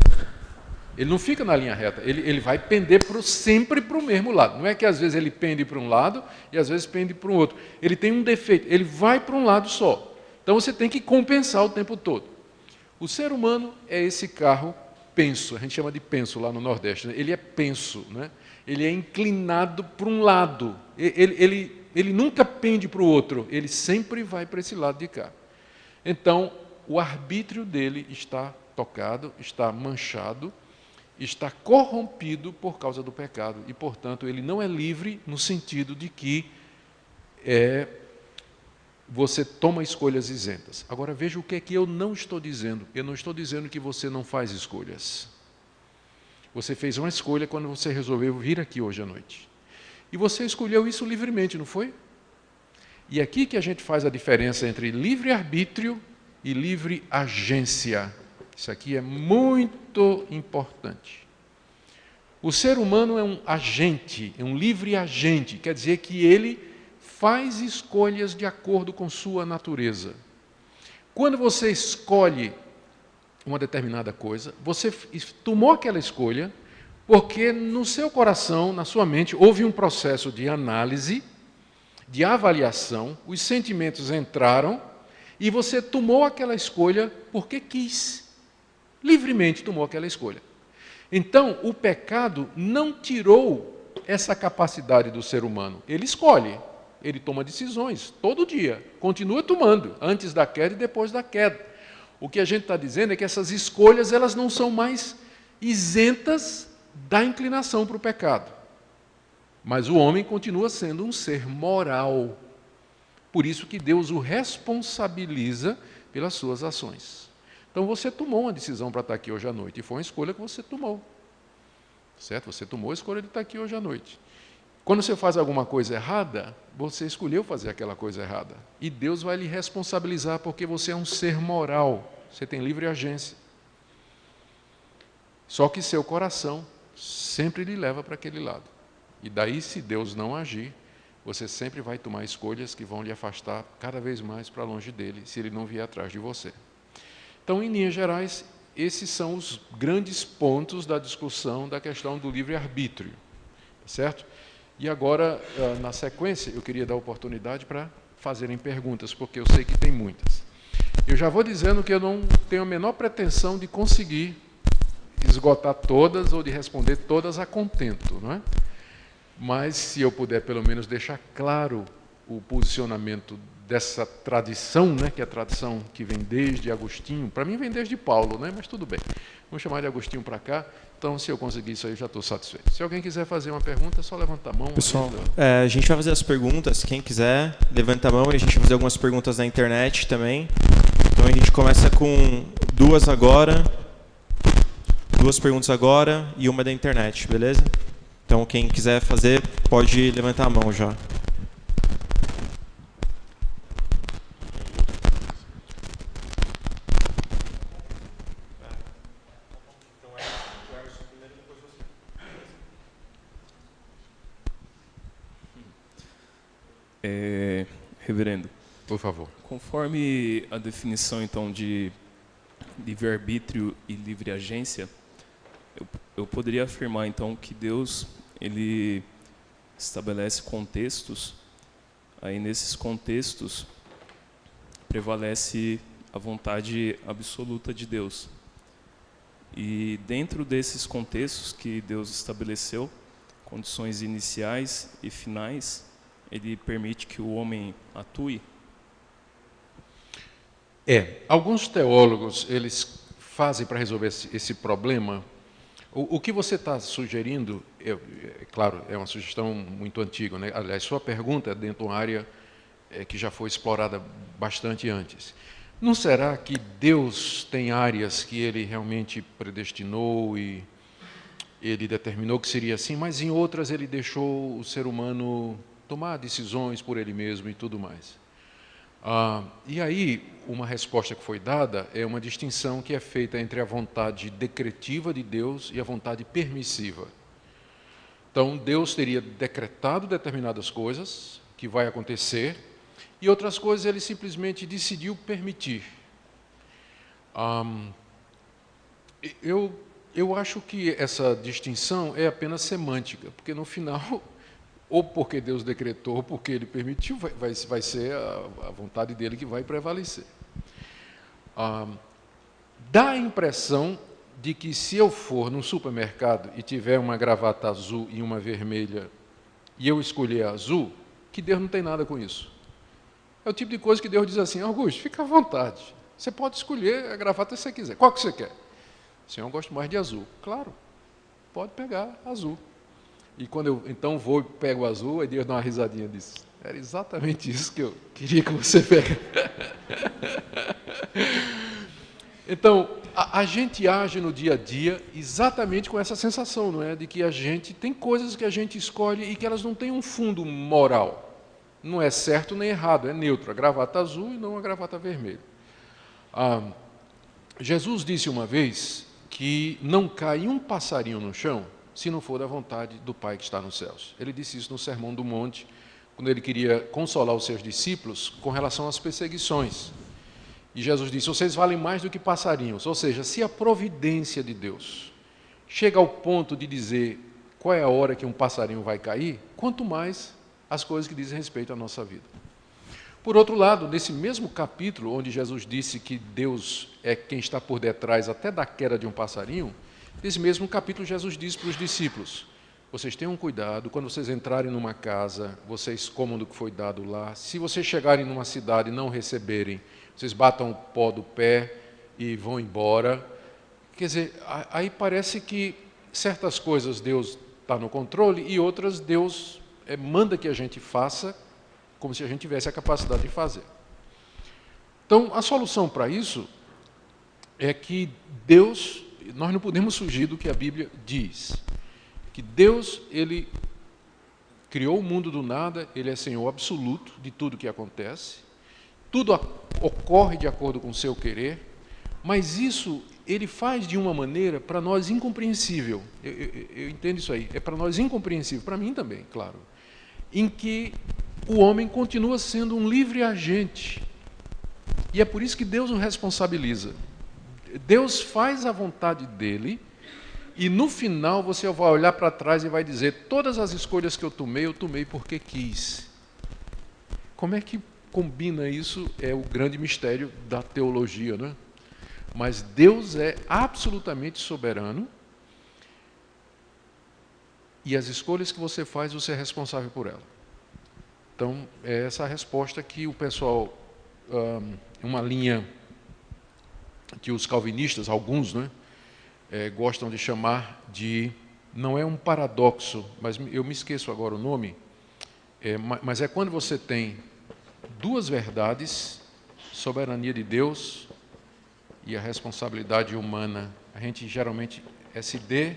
Ele não fica na linha reta, ele vai pender sempre para o mesmo lado. Não é que às vezes ele pende para um lado e às vezes pende para o outro. Ele tem um defeito, ele vai para um lado só. Então você tem que compensar o tempo todo. O ser humano é esse carro penso, a gente chama de penso lá no Nordeste, né? Ele é penso, né? Ele é inclinado para um lado, ele nunca pende para o outro, ele sempre vai para esse lado de cá. Então, o arbítrio dele está tocado, está manchado, está corrompido por causa do pecado, e, portanto, ele não é livre no sentido de que você toma escolhas isentas. Agora, veja o que é que eu não estou dizendo. Eu não estou dizendo que você não faz escolhas. Você fez uma escolha quando você resolveu vir aqui hoje à noite. E você escolheu isso livremente, não foi? E é aqui que a gente faz a diferença entre livre-arbítrio e livre agência. Isso aqui é muito importante. O ser humano é um agente, é um livre agente, quer dizer que ele faz escolhas de acordo com sua natureza. Quando você escolhe uma determinada coisa, você tomou aquela escolha porque no seu coração, na sua mente, houve um processo de análise, de avaliação, os sentimentos entraram e você tomou aquela escolha porque quis. Livremente tomou aquela escolha. Então, o pecado não tirou essa capacidade do ser humano. Ele escolhe, ele toma decisões todo dia, continua tomando, antes da queda e depois da queda. O que a gente está dizendo é que essas escolhas elas não são mais isentas da inclinação para o pecado. Mas o homem continua sendo um ser moral. Por isso que Deus o responsabiliza pelas suas ações. Então você tomou uma decisão para estar aqui hoje à noite, e foi uma escolha que você tomou. Certo? Você tomou a escolha de estar aqui hoje à noite. Quando você faz alguma coisa errada, você escolheu fazer aquela coisa errada. E Deus vai lhe responsabilizar porque você é um ser moral. Você tem livre agência. Só que seu coração sempre lhe leva para aquele lado. E daí, se Deus não agir, você sempre vai tomar escolhas que vão lhe afastar cada vez mais para longe dele, se ele não vier atrás de você. Então, em linhas gerais, esses são os grandes pontos da discussão da questão do livre-arbítrio. Certo? E agora, na sequência, eu queria dar oportunidade para fazerem perguntas, porque eu sei que tem muitas. Eu já vou dizendo que eu não tenho a menor pretensão de conseguir esgotar todas ou de responder todas a contento, não é? Mas, se eu puder, pelo menos, deixar claro o posicionamento dessa tradição, né, que é a tradição que vem desde Agostinho, para mim vem desde Paulo, né, mas tudo bem. Vamos chamar de Agostinho para cá. Então, se eu conseguir isso aí, eu já estou satisfeito. Se alguém quiser fazer uma pergunta, é só levanta a mão. Pessoal, a gente vai fazer as perguntas. Quem quiser, levanta a mão e a gente vai fazer algumas perguntas na internet também. Então, a gente começa com duas perguntas agora e uma da internet, beleza? Então, quem quiser fazer, pode levantar a mão já. Reverendo, por favor. Conforme a definição então de livre-arbítrio e livre agência, eu poderia afirmar então que Deus ele estabelece contextos, aí nesses contextos prevalece a vontade absoluta de Deus. E dentro desses contextos que Deus estabeleceu, condições iniciais e finais, ele permite que o homem atue? Alguns teólogos, eles fazem para resolver esse problema. O que você está sugerindo, claro, é uma sugestão muito antiga, né? Aliás, sua pergunta é dentro de uma área que já foi explorada bastante antes. Não será que Deus tem áreas que Ele realmente predestinou e Ele determinou que seria assim, mas em outras Ele deixou o ser humano tomar decisões por ele mesmo e tudo mais? E aí, uma resposta que foi dada é uma distinção que é feita entre a vontade decretiva de Deus e a vontade permissiva. Então, Deus teria decretado determinadas coisas que vai acontecer e outras coisas Ele simplesmente decidiu permitir. Eu acho que essa distinção é apenas semântica, porque no final, ou porque Deus decretou, ou porque Ele permitiu, vai ser a vontade dEle que vai prevalecer. Dá a impressão de que se eu for num supermercado e tiver uma gravata azul e uma vermelha, e eu escolher a azul, que Deus não tem nada com isso. É o tipo de coisa que Deus diz assim: Augusto, fica à vontade, você pode escolher a gravata que você quiser. Qual que você quer? Senhor, eu gosto mais de azul. Claro, pode pegar azul. E quando eu então vou e pego o azul, aí Deus dá uma risadinha e diz: era exatamente isso que eu queria que você pegue. Então, a gente age no dia a dia exatamente com essa sensação, não é? De que a gente tem coisas que a gente escolhe e que elas não têm um fundo moral. Não é certo nem errado, é neutro. A gravata azul e não a gravata vermelha. Jesus disse uma vez que não cai um passarinho no chão se não for da vontade do Pai que está nos céus. Ele disse isso no Sermão do Monte, quando ele queria consolar os seus discípulos com relação às perseguições. E Jesus disse: vocês valem mais do que passarinhos. Ou seja, se a providência de Deus chega ao ponto de dizer qual é a hora que um passarinho vai cair, quanto mais as coisas que dizem respeito à nossa vida. Por outro lado, nesse mesmo capítulo, onde Jesus disse que Deus é quem está por detrás até da queda de um passarinho, nesse mesmo capítulo Jesus diz para os discípulos: vocês tenham cuidado, quando vocês entrarem numa casa, vocês comam do que foi dado lá. Se vocês chegarem numa cidade e não receberem, vocês batam o pó do pé e vão embora. Quer dizer, aí parece que certas coisas Deus está no controle e outras Deus manda que a gente faça como se a gente tivesse a capacidade de fazer. Então, a solução para isso é que Deus, nós não podemos fugir do que a Bíblia diz, que Deus, Ele criou o mundo do nada, Ele é Senhor absoluto de tudo que acontece, tudo ocorre de acordo com o seu querer, mas isso Ele faz de uma maneira para nós incompreensível. Eu entendo isso aí, é para nós incompreensível, para mim também, claro, em que o homem continua sendo um livre agente. E é por isso que Deus o responsabiliza. Deus faz a vontade dele e no final você vai olhar para trás e vai dizer: todas as escolhas que eu tomei porque quis. Como é que combina isso? É o grande mistério da teologia, né? Mas Deus é absolutamente soberano e as escolhas que você faz, você é responsável por elas. Então, é essa a resposta que o pessoal, uma linha que os calvinistas, alguns, né, gostam de chamar de, não é um paradoxo, mas eu me esqueço agora o nome, mas é quando você tem duas verdades, soberania de Deus e a responsabilidade humana. A gente geralmente, SD,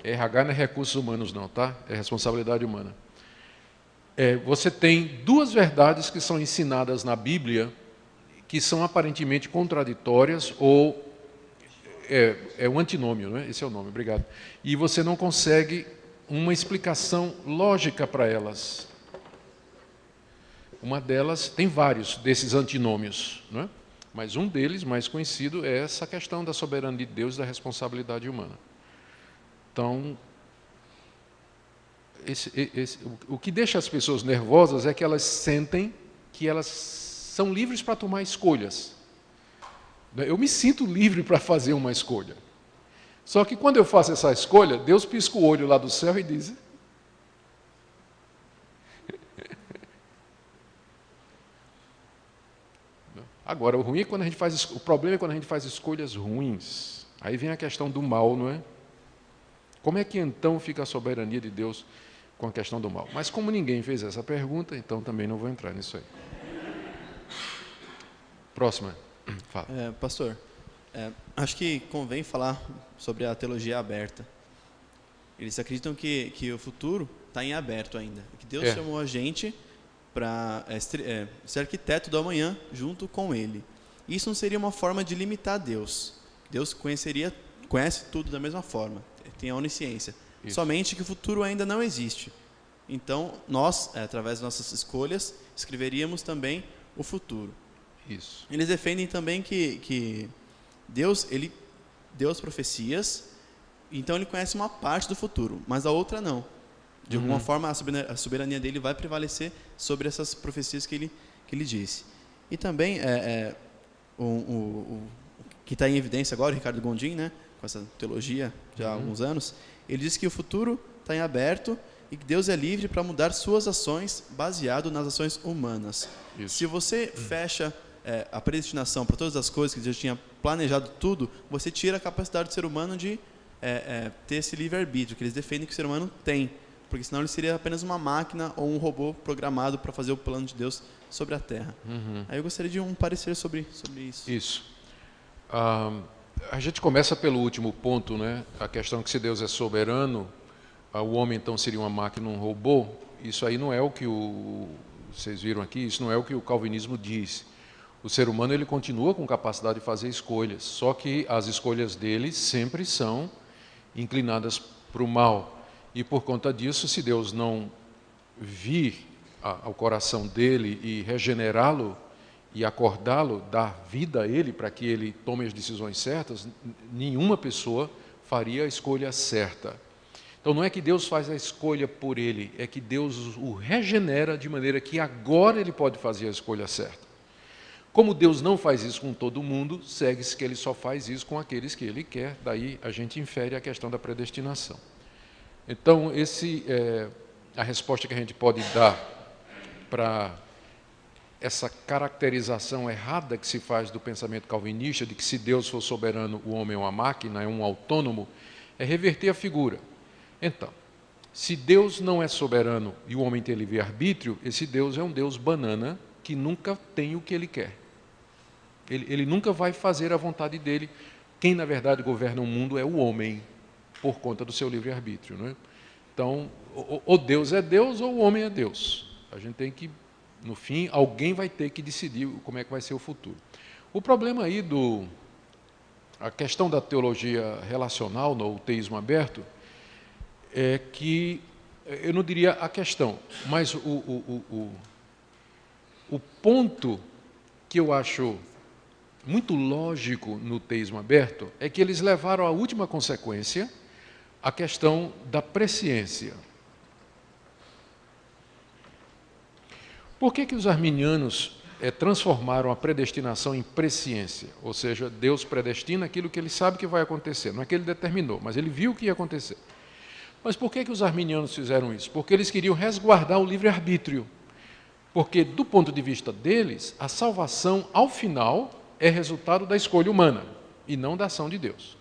RH não é recursos humanos não, tá? É responsabilidade humana. Você tem duas verdades que são ensinadas na Bíblia, que são aparentemente contraditórias, ou é um antinômio, né? Esse é o nome, obrigado. E você não consegue uma explicação lógica para elas. Uma delas, tem vários desses antinômios, né? Mas um deles, mais conhecido, é essa questão da soberania de Deus e da responsabilidade humana. Então, o que deixa as pessoas nervosas é que elas sentem que elas são livres para tomar escolhas. Eu me sinto livre para fazer uma escolha. Só que quando eu faço essa escolha, Deus pisca o olho lá do céu e diz: agora, o ruim é quando a gente faz, o problema é quando a gente faz escolhas ruins. Aí vem a questão do mal, não é? Como é que então fica a soberania de Deus com a questão do mal. Mas como ninguém fez essa pergunta, então também não vou entrar nisso aí. Próxima. Fala. Pastor, acho que convém falar sobre a teologia aberta. Eles acreditam que o futuro está em aberto ainda. Que Deus chamou a gente para ser arquiteto do amanhã junto com Ele. Isso não seria uma forma de limitar Deus. Deus conhece tudo da mesma forma. Tem a onisciência. Isso. Somente que o futuro ainda não existe. Então, nós, através das nossas escolhas, escreveríamos também o futuro. Isso. Eles defendem também que Deus, ele deu as profecias, então ele conhece uma parte do futuro, mas a outra não. De alguma forma, a soberania dele vai prevalecer sobre essas profecias que ele disse. E também, o que está em evidência agora, o Ricardo Gondim, né, com essa teologia já há alguns anos, ele diz que o futuro está em aberto e que Deus é livre para mudar suas ações baseado nas ações humanas. Isso. Se você fecha a predestinação para todas as coisas que Deus tinha planejado tudo, você tira a capacidade do ser humano de ter esse livre-arbítrio, que eles defendem que o ser humano tem, porque senão ele seria apenas uma máquina ou um robô programado para fazer o plano de Deus sobre a Terra. Aí eu gostaria de um parecer sobre isso. Isso. A gente começa pelo último ponto, né? A questão que se Deus é soberano, o homem então seria uma máquina, um robô. Isso aí não é o que vocês viram aqui, isso não é o que o calvinismo diz. O ser humano ele continua com capacidade de fazer escolhas, só que as escolhas dele sempre são inclinadas para o mal. E por conta disso, se Deus não vir ao coração dele e regenerá-lo e acordá-lo, dar vida a ele para que ele tome as decisões certas, nenhuma pessoa faria a escolha certa. Então não é que Deus faz a escolha por ele, é que Deus o regenera de maneira que agora ele pode fazer a escolha certa. Como Deus não faz isso com todo mundo, segue-se que ele só faz isso com aqueles que ele quer, daí a gente infere a questão da predestinação. Então, a resposta que a gente pode dar para essa caracterização errada que se faz do pensamento calvinista, de que se Deus for soberano, o homem é uma máquina, é um autônomo, é reverter a figura. Então, se Deus não é soberano e o homem tem livre-arbítrio, esse Deus é um Deus banana que nunca tem o que ele quer. Ele nunca vai fazer a vontade dele. Quem, na verdade, governa o mundo é o homem, por conta do seu livre-arbítrio, né? Então, ou Deus é Deus ou o homem é Deus. A gente tem que, no fim, alguém vai ter que decidir como é que vai ser o futuro. O problema aí a questão da teologia relacional, no teísmo aberto, é que, eu não diria a questão, mas o ponto que eu acho muito lógico no teísmo aberto é que eles levaram à última consequência a questão da presciência. Por que os arminianos transformaram a predestinação em presciência? Ou seja, Deus predestina aquilo que ele sabe que vai acontecer, não é que ele determinou, mas ele viu que ia acontecer. Mas por que os arminianos fizeram isso? Porque eles queriam resguardar o livre-arbítrio. Porque, do ponto de vista deles, a salvação, ao final, é resultado da escolha humana e não da ação de Deus.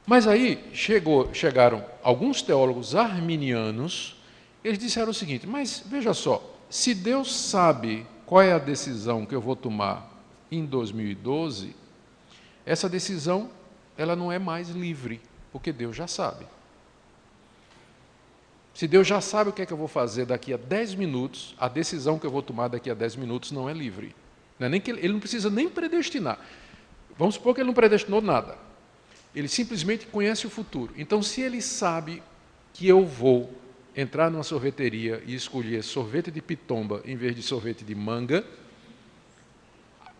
Mas aí chegaram alguns teólogos arminianos, eles disseram o seguinte: mas veja só, se Deus sabe qual é a decisão que eu vou tomar em 2012, essa decisão ela não é mais livre, porque Deus já sabe. Se Deus já sabe o que é que eu vou fazer daqui a 10 minutos, a decisão que eu vou tomar daqui a 10 minutos não é livre. Não é nem que ele não precisa nem predestinar. Vamos supor que ele não predestinou nada. Ele simplesmente conhece o futuro. Então, se ele sabe que eu vou entrar numa sorveteria e escolher sorvete de pitomba em vez de sorvete de manga,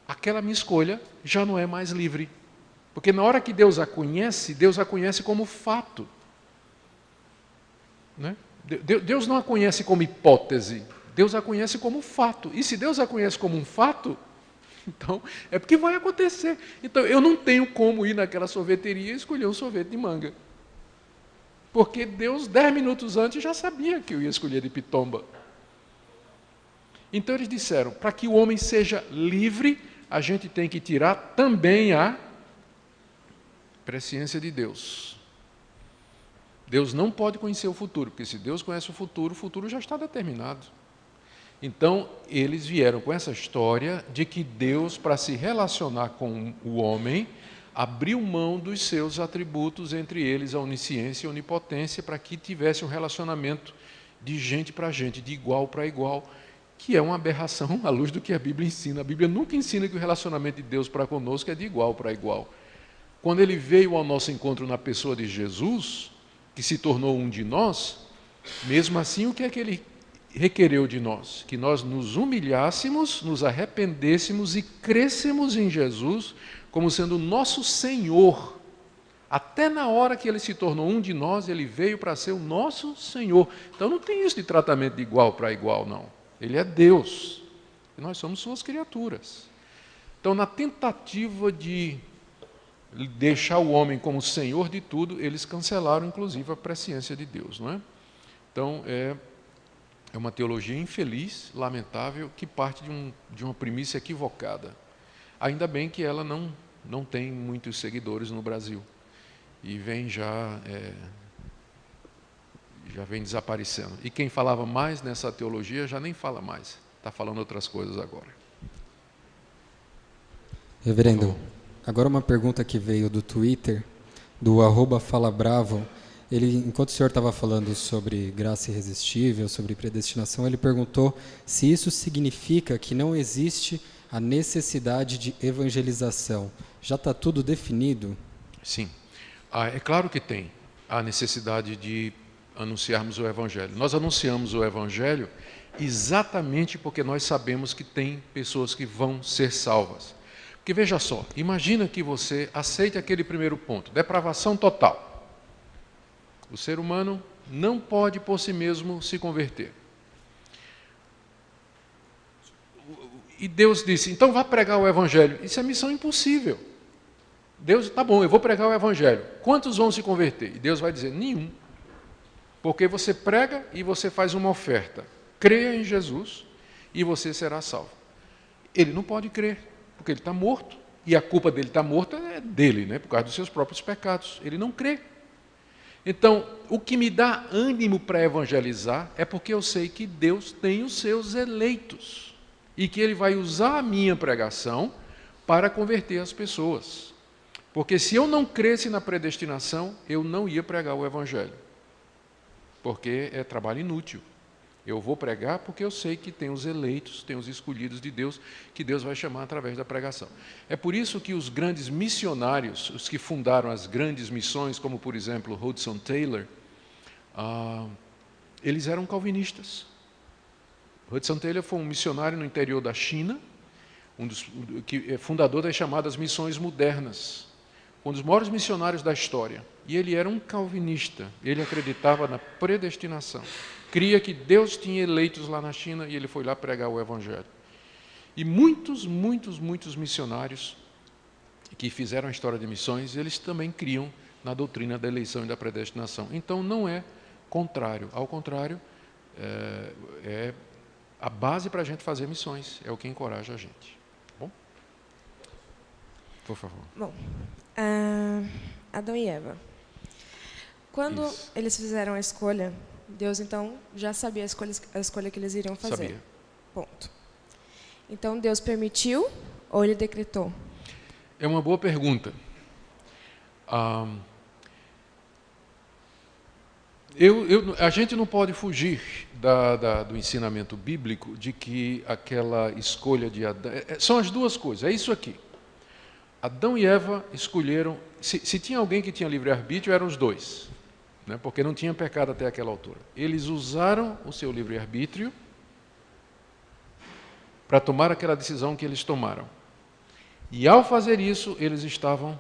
aquela minha escolha já não é mais livre. Porque na hora que Deus a conhece como fato. Né? Deus não a conhece como hipótese, Deus a conhece como fato. E se Deus a conhece como um fato, então é porque vai acontecer. Então eu não tenho como ir naquela sorveteria e escolher um sorvete de manga. Porque Deus, 10 minutos antes, já sabia que eu ia escolher de pitomba. Então eles disseram, para que o homem seja livre, a gente tem que tirar também a presciência de Deus. Deus não pode conhecer o futuro, porque se Deus conhece o futuro já está determinado. Então, eles vieram com essa história de que Deus, para se relacionar com o homem, abriu mão dos seus atributos, entre eles a onisciência e a onipotência, para que tivesse um relacionamento de gente para gente, de igual para igual, que é uma aberração à luz do que a Bíblia ensina. A Bíblia nunca ensina que o relacionamento de Deus para conosco é de igual para igual. Quando ele veio ao nosso encontro na pessoa de Jesus, que se tornou um de nós, mesmo assim, o que é que ele requereu de nós? Que nós nos humilhássemos, nos arrependêssemos e crescêssemos em Jesus como sendo o nosso Senhor. Até na hora que ele se tornou um de nós, ele veio para ser o nosso Senhor. Então não tem isso de tratamento de igual para igual, não. Ele é Deus. E nós somos suas criaturas. Então, na tentativa de deixar o homem como senhor de tudo, eles cancelaram, inclusive, a presciência de Deus, não é? Então, é uma teologia infeliz, lamentável, que parte de uma premissa equivocada. Ainda bem que ela não tem muitos seguidores no Brasil. E vem já vem desaparecendo. E quem falava mais nessa teologia já nem fala mais. Está falando outras coisas agora. Reverendo, agora uma pergunta que veio do Twitter, do @falabravo. Ele, enquanto o senhor estava falando sobre graça irresistível, sobre predestinação, ele perguntou se isso significa que não existe a necessidade de evangelização. Já está tudo definido? Sim. É claro que tem a necessidade de anunciarmos o Evangelho. Nós anunciamos o Evangelho exatamente porque nós sabemos que tem pessoas que vão ser salvas. Porque veja só, imagina que você aceite aquele primeiro ponto, depravação total. O ser humano não pode por si mesmo se converter. E Deus disse, então vá pregar o Evangelho. Isso é missão impossível. Deus, tá bom, eu vou pregar o Evangelho. Quantos vão se converter? E Deus vai dizer, nenhum. Porque você prega e você faz uma oferta. Creia em Jesus e você será salvo. Ele não pode crer, porque ele está morto. E a culpa dele estar morto é dele, né, por causa dos seus próprios pecados. Ele não crê. Então, o que me dá ânimo para evangelizar é porque eu sei que Deus tem os seus eleitos e que Ele vai usar a minha pregação para converter as pessoas. Porque se eu não cresce na predestinação, eu não ia pregar o Evangelho. Porque é trabalho inútil. Eu vou pregar porque eu sei que tem os eleitos, tem os escolhidos de Deus, que Deus vai chamar através da pregação. É por isso que os grandes missionários, os que fundaram as grandes missões, como por exemplo Hudson Taylor, eles eram calvinistas. Hudson Taylor foi um missionário no interior da China, que é fundador das chamadas missões modernas, um dos maiores missionários da história. E ele era um calvinista, ele acreditava na predestinação. Cria que Deus tinha eleitos lá na China e ele foi lá pregar o Evangelho. E muitos missionários que fizeram a história de missões, eles também criam na doutrina da eleição e da predestinação. Então não é contrário, ao contrário, é a base para a gente fazer missões, é o que encoraja a gente. Bom? Por favor. Bom, Adão e Eva. Quando eles fizeram a escolha, Deus, então, já sabia a escolha que eles iriam fazer. Sabia. Ponto. Então, Deus permitiu ou Ele decretou? É uma boa pergunta. A gente não pode fugir do ensinamento bíblico de que aquela escolha de Adão... São as duas coisas, é isso aqui. Adão e Eva escolheram... Se tinha alguém que tinha livre-arbítrio, eram os dois. Né, porque não tinha pecado até aquela altura. Eles usaram o seu livre-arbítrio para tomar aquela decisão que eles tomaram. E ao fazer isso, eles estavam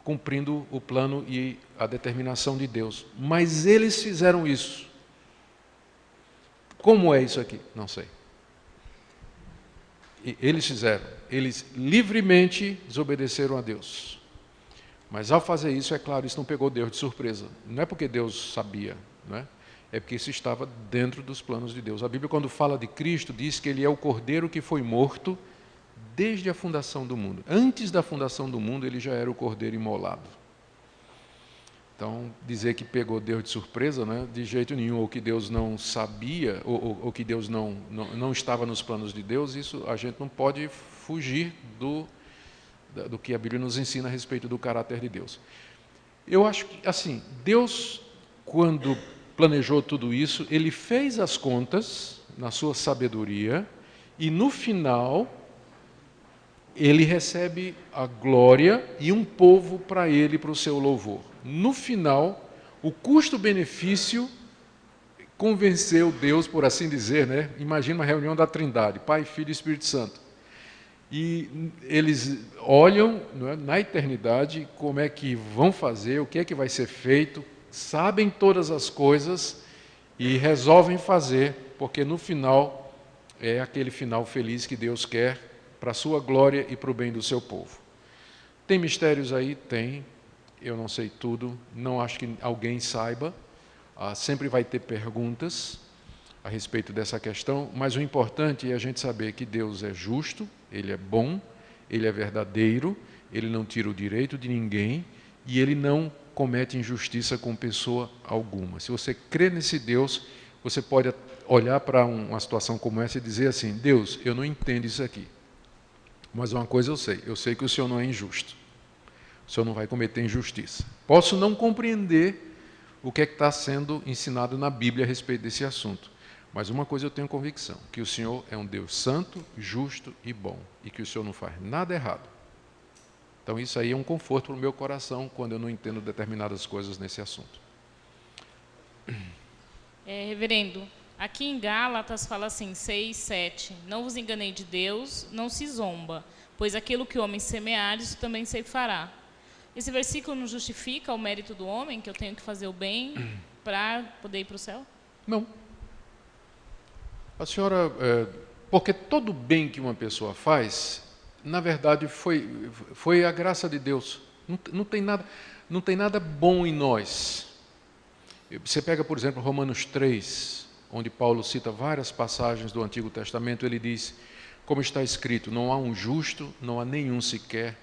cumprindo o plano e a determinação de Deus. Mas eles fizeram isso. Como é isso aqui? Não sei. Eles fizeram. Eles livremente desobedeceram a Deus. Mas ao fazer isso, é claro, isso não pegou Deus de surpresa. Não é porque Deus sabia, não é? É porque isso estava dentro dos planos de Deus. A Bíblia, quando fala de Cristo, diz que Ele é o Cordeiro que foi morto desde a fundação do mundo. Antes da fundação do mundo, Ele já era o Cordeiro imolado. Então, dizer que pegou Deus de surpresa, né? De jeito nenhum, ou que Deus não sabia, ou que Deus não estava nos planos de Deus, isso a gente não pode fugir do que a Bíblia nos ensina a respeito do caráter de Deus. Eu acho que, assim, Deus, quando planejou tudo isso, Ele fez as contas na sua sabedoria e, no final, Ele recebe a glória e um povo para Ele, para o seu louvor. No final, o custo-benefício convenceu Deus, por assim dizer, né? Imagina uma reunião da Trindade, Pai, Filho e Espírito Santo. E eles olham, não é, na eternidade como é que vão fazer, o que é que vai ser feito, sabem todas as coisas e resolvem fazer, porque no final é aquele final feliz que Deus quer para a sua glória e para o bem do seu povo. Tem mistérios aí? Tem. Eu não sei tudo, não acho que alguém saiba. Sempre vai ter perguntas a respeito dessa questão, mas o importante é a gente saber que Deus é justo, Ele é bom, Ele é verdadeiro, Ele não tira o direito de ninguém e Ele não comete injustiça com pessoa alguma. Se você crê nesse Deus, você pode olhar para uma situação como essa e dizer assim: Deus, eu não entendo isso aqui, mas uma coisa eu sei que o Senhor não é injusto, o Senhor não vai cometer injustiça. Posso não compreender o que é que está sendo ensinado na Bíblia a respeito desse assunto, mas uma coisa eu tenho convicção, que o Senhor é um Deus santo, justo e bom, e que o Senhor não faz nada errado. Então isso aí é um conforto para o meu coração quando eu não entendo determinadas coisas nesse assunto. Reverendo, aqui em Gálatas fala assim, 6:7, não vos enganei de Deus, não se zomba, pois aquilo que o homem semear, isso também se fará. Esse versículo não justifica o mérito do homem, que eu tenho que fazer o bem para poder ir para o céu? Não. A senhora, porque todo bem que uma pessoa faz, na verdade, foi a graça de Deus. Não tem nada bom em nós. Você pega, por exemplo, Romanos 3, onde Paulo cita várias passagens do Antigo Testamento, ele diz, como está escrito, não há um justo, não há nenhum sequer,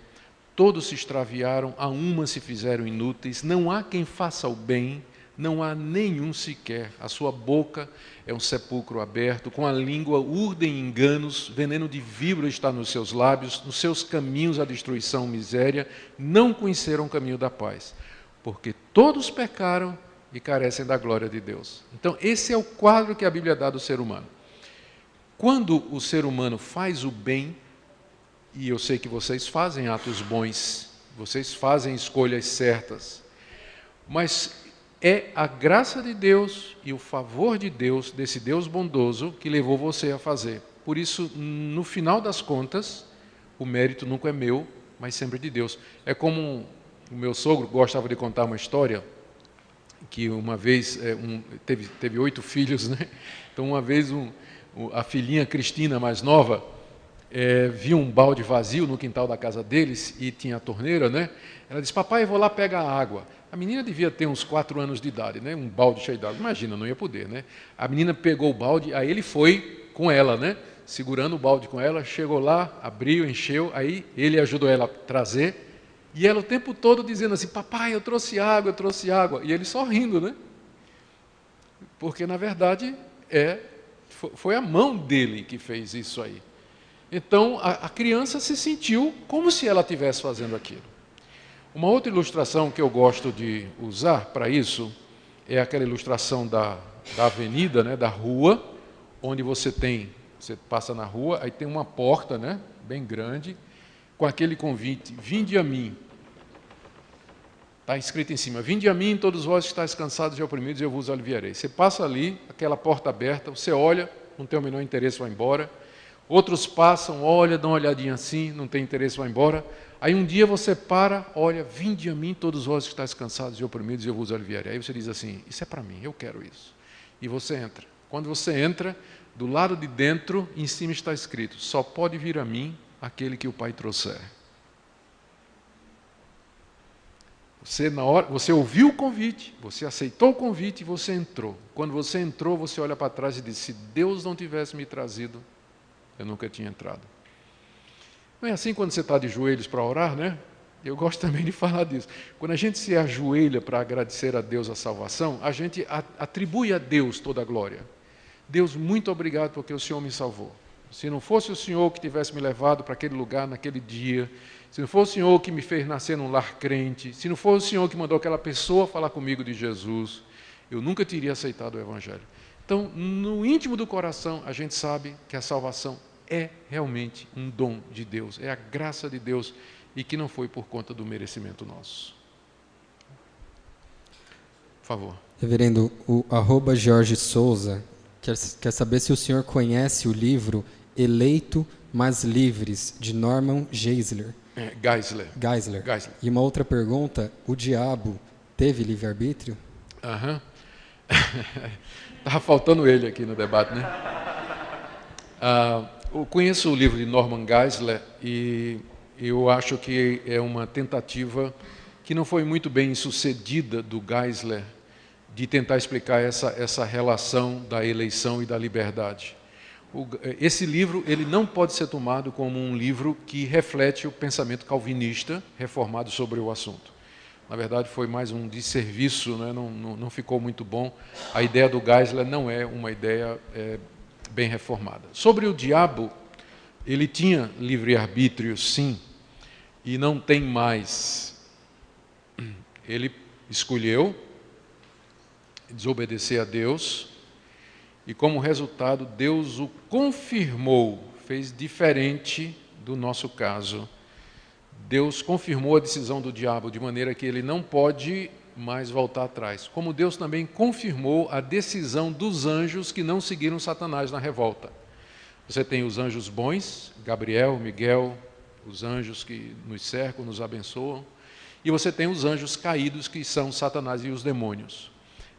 todos se extraviaram, a uma se fizeram inúteis, não há quem faça o bem, não há nenhum sequer, a sua boca é um sepulcro aberto, com a língua urdem enganos, veneno de víbora está nos seus lábios, nos seus caminhos a destruição, miséria, não conheceram o caminho da paz, porque todos pecaram e carecem da glória de Deus. Então, esse é o quadro que a Bíblia dá do ser humano. Quando o ser humano faz o bem, e eu sei que vocês fazem atos bons, vocês fazem escolhas certas, mas é a graça de Deus e o favor de Deus, desse Deus bondoso, que levou você a fazer. Por isso, no final das contas, o mérito nunca é meu, mas sempre de Deus. É como o meu sogro gostava de contar uma história, que uma vez, teve 8 filhos, né? Então uma vez a filhinha Cristina, mais nova, viu um balde vazio no quintal da casa deles e tinha a torneira, né? Ela disse, papai, eu vou lá pegar água. A menina devia ter uns 4 anos de idade, né? Um balde cheio de água. Imagina, não ia poder, né? A menina pegou o balde, aí ele foi com ela, né? Segurando o balde com ela, chegou lá, abriu, encheu, aí ele ajudou ela a trazer, e ela o tempo todo dizendo assim, papai, eu trouxe água, e ele só rindo, né? Porque, na verdade, foi a mão dele que fez isso aí. Então, a criança se sentiu como se ela estivesse fazendo aquilo. Uma outra ilustração que eu gosto de usar para isso é aquela ilustração da avenida, né, da rua, onde você passa na rua, aí tem uma porta, né, bem grande, com aquele convite, vinde a mim. Está escrito em cima, vinde a mim todos vós que estáis cansados e oprimidos, eu vos aliviarei. Você passa ali, aquela porta aberta, você olha, não tem o menor interesse, vai embora. Outros passam, olha, dão uma olhadinha assim, não tem interesse, vai embora. Aí um dia você para, olha, vinde a mim todos vós que estáis cansados e oprimidos, eu vos aliviarei. Aí você diz assim, isso é para mim, eu quero isso. E você entra. Quando você entra, do lado de dentro, em cima está escrito, só pode vir a mim aquele que o Pai trouxer. Você ouviu o convite, você aceitou o convite e você entrou. Quando você entrou, você olha para trás e diz, se Deus não tivesse me trazido, eu nunca tinha entrado. Não é assim quando você está de joelhos para orar, né? Eu gosto também de falar disso. Quando a gente se ajoelha para agradecer a Deus a salvação, a gente atribui a Deus toda a glória. Deus, muito obrigado porque o Senhor me salvou. Se não fosse o Senhor que tivesse me levado para aquele lugar naquele dia, se não fosse o Senhor que me fez nascer num lar crente, se não fosse o Senhor que mandou aquela pessoa falar comigo de Jesus, eu nunca teria aceitado o Evangelho. Então, no íntimo do coração, a gente sabe que a salvação é realmente um dom de Deus, é a graça de Deus e que não foi por conta do merecimento nosso. Por favor. Reverendo, o @Jorge Souza quer saber se o senhor conhece o livro Eleito, mas Livres, de Norman Geisler. Geisler. E uma outra pergunta, o diabo teve livre-arbítrio? Aham. Estava faltando ele aqui no debate, né? Eu conheço o livro de Norman Geisler e eu acho que é uma tentativa que não foi muito bem sucedida do Geisler de tentar explicar essa relação da eleição e da liberdade. Esse livro ele não pode ser tomado como um livro que reflete o pensamento calvinista reformado sobre o assunto. Na verdade, foi mais um desserviço, né? Não ficou muito bom. A ideia do Geisler não é uma ideia bem reformada. Sobre o diabo, ele tinha livre-arbítrio, sim, e não tem mais. Ele escolheu desobedecer a Deus, e como resultado, Deus o confirmou, fez diferente do nosso caso. Deus confirmou a decisão do diabo, de maneira que ele não pode mais voltar atrás. Como Deus também confirmou a decisão dos anjos que não seguiram Satanás na revolta. Você tem os anjos bons, Gabriel, Miguel, os anjos que nos cercam, nos abençoam, e você tem os anjos caídos, que são Satanás e os demônios.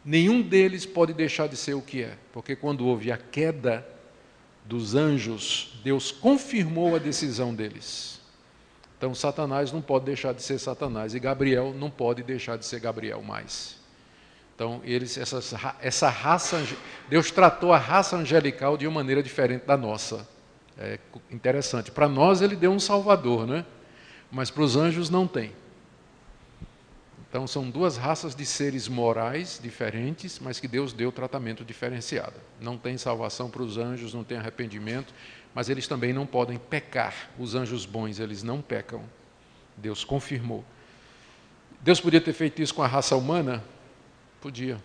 Nenhum deles pode deixar de ser o que é, porque quando houve a queda dos anjos, Deus confirmou a decisão deles. Então, Satanás não pode deixar de ser Satanás e Gabriel não pode deixar de ser Gabriel mais. Então, essa raça, Deus tratou a raça angelical de uma maneira diferente da nossa. É interessante. Para nós, ele deu um salvador, né? Mas para os anjos não tem. Então, são duas raças de seres morais diferentes, mas que Deus deu tratamento diferenciado. Não tem salvação para os anjos, não tem arrependimento, mas eles também não podem pecar. Os anjos bons, eles não pecam. Deus confirmou. Deus podia ter feito isso com a raça humana? Podia.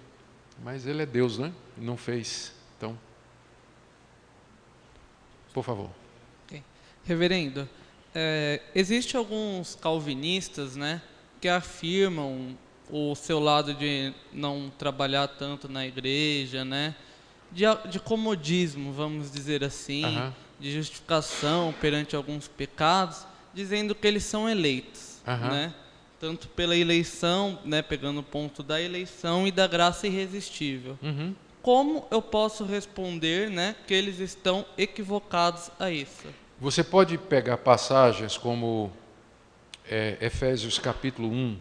Mas ele é Deus, né? Não fez. Então, por favor. Okay. Reverendo, existe alguns calvinistas, né, que afirmam o seu lado de não trabalhar tanto na igreja, né, de comodismo, vamos dizer assim, de justificação perante alguns pecados, dizendo que eles são eleitos, né, tanto pela eleição, né, pegando o ponto da eleição e da graça irresistível. Como eu posso responder, né, que eles estão equivocados a isso? Você pode pegar passagens como Efésios capítulo 1,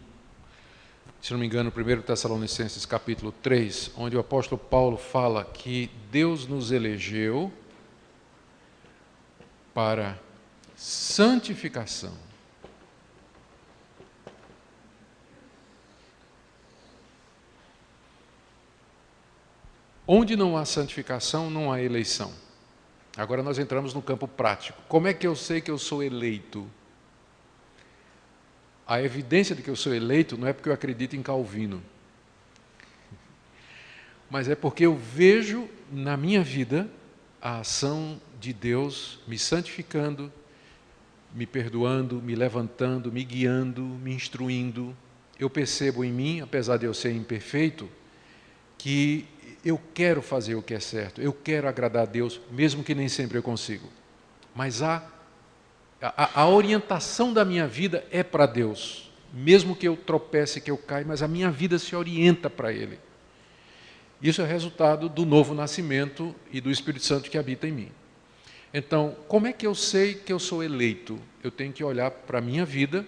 se não me engano, 1 Tessalonicenses capítulo 3, onde o apóstolo Paulo fala que Deus nos elegeu para santificação. Onde não há santificação, não há eleição. Agora nós entramos no campo prático. Como é que eu sei que eu sou eleito? A evidência de que eu sou eleito não é porque eu acredito em Calvino, mas é porque eu vejo na minha vida a ação de Deus me santificando, me perdoando, me levantando, me guiando, me instruindo. Eu percebo em mim, apesar de eu ser imperfeito, que eu quero fazer o que é certo, eu quero agradar a Deus, mesmo que nem sempre eu consigo. Mas a orientação da minha vida é para Deus, mesmo que eu tropece, que eu caia, mas a minha vida se orienta para Ele. Isso é resultado do novo nascimento e do Espírito Santo que habita em mim. Então, como é que eu sei que eu sou eleito? Eu tenho que olhar para a minha vida,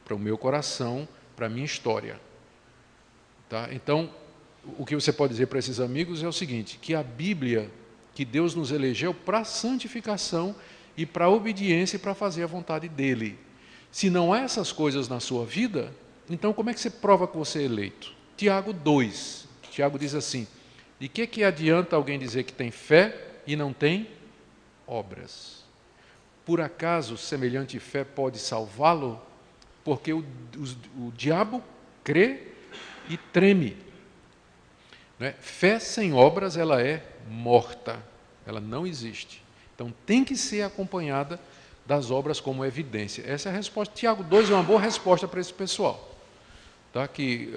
para o meu coração, para a minha história. Tá? Então, o que você pode dizer para esses amigos é o seguinte, que a Bíblia, que Deus nos elegeu para a santificação e para a obediência e para fazer a vontade dEle. Se não há essas coisas na sua vida, então como é que você prova que você é eleito? Tiago 2. Tiago diz assim: de que adianta alguém dizer que tem fé e não tem obras? Por acaso semelhante fé pode salvá-lo? Porque o diabo crê e treme. Não é? Fé sem obras, ela é morta, ela não existe. Então tem que ser acompanhada das obras como evidência. Essa é a resposta. Tiago 2 é uma boa resposta para esse pessoal. Tá? Que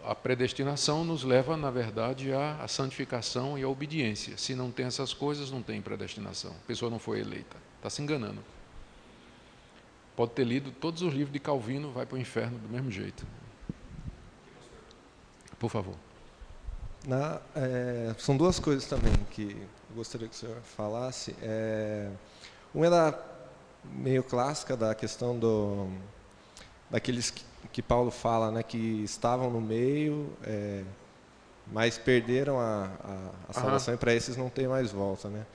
a predestinação nos leva, na verdade, à santificação e à obediência. Se não tem essas coisas, não tem predestinação. A pessoa não foi eleita. Está se enganando. Pode ter lido todos os livros de Calvino, vai para o inferno do mesmo jeito. Por favor. São duas coisas também que eu gostaria que o senhor falasse. Uma é meio clássica da questão daqueles que Paulo fala, né, que estavam no meio, mas perderam a salvação, e para esses não tem mais volta, né?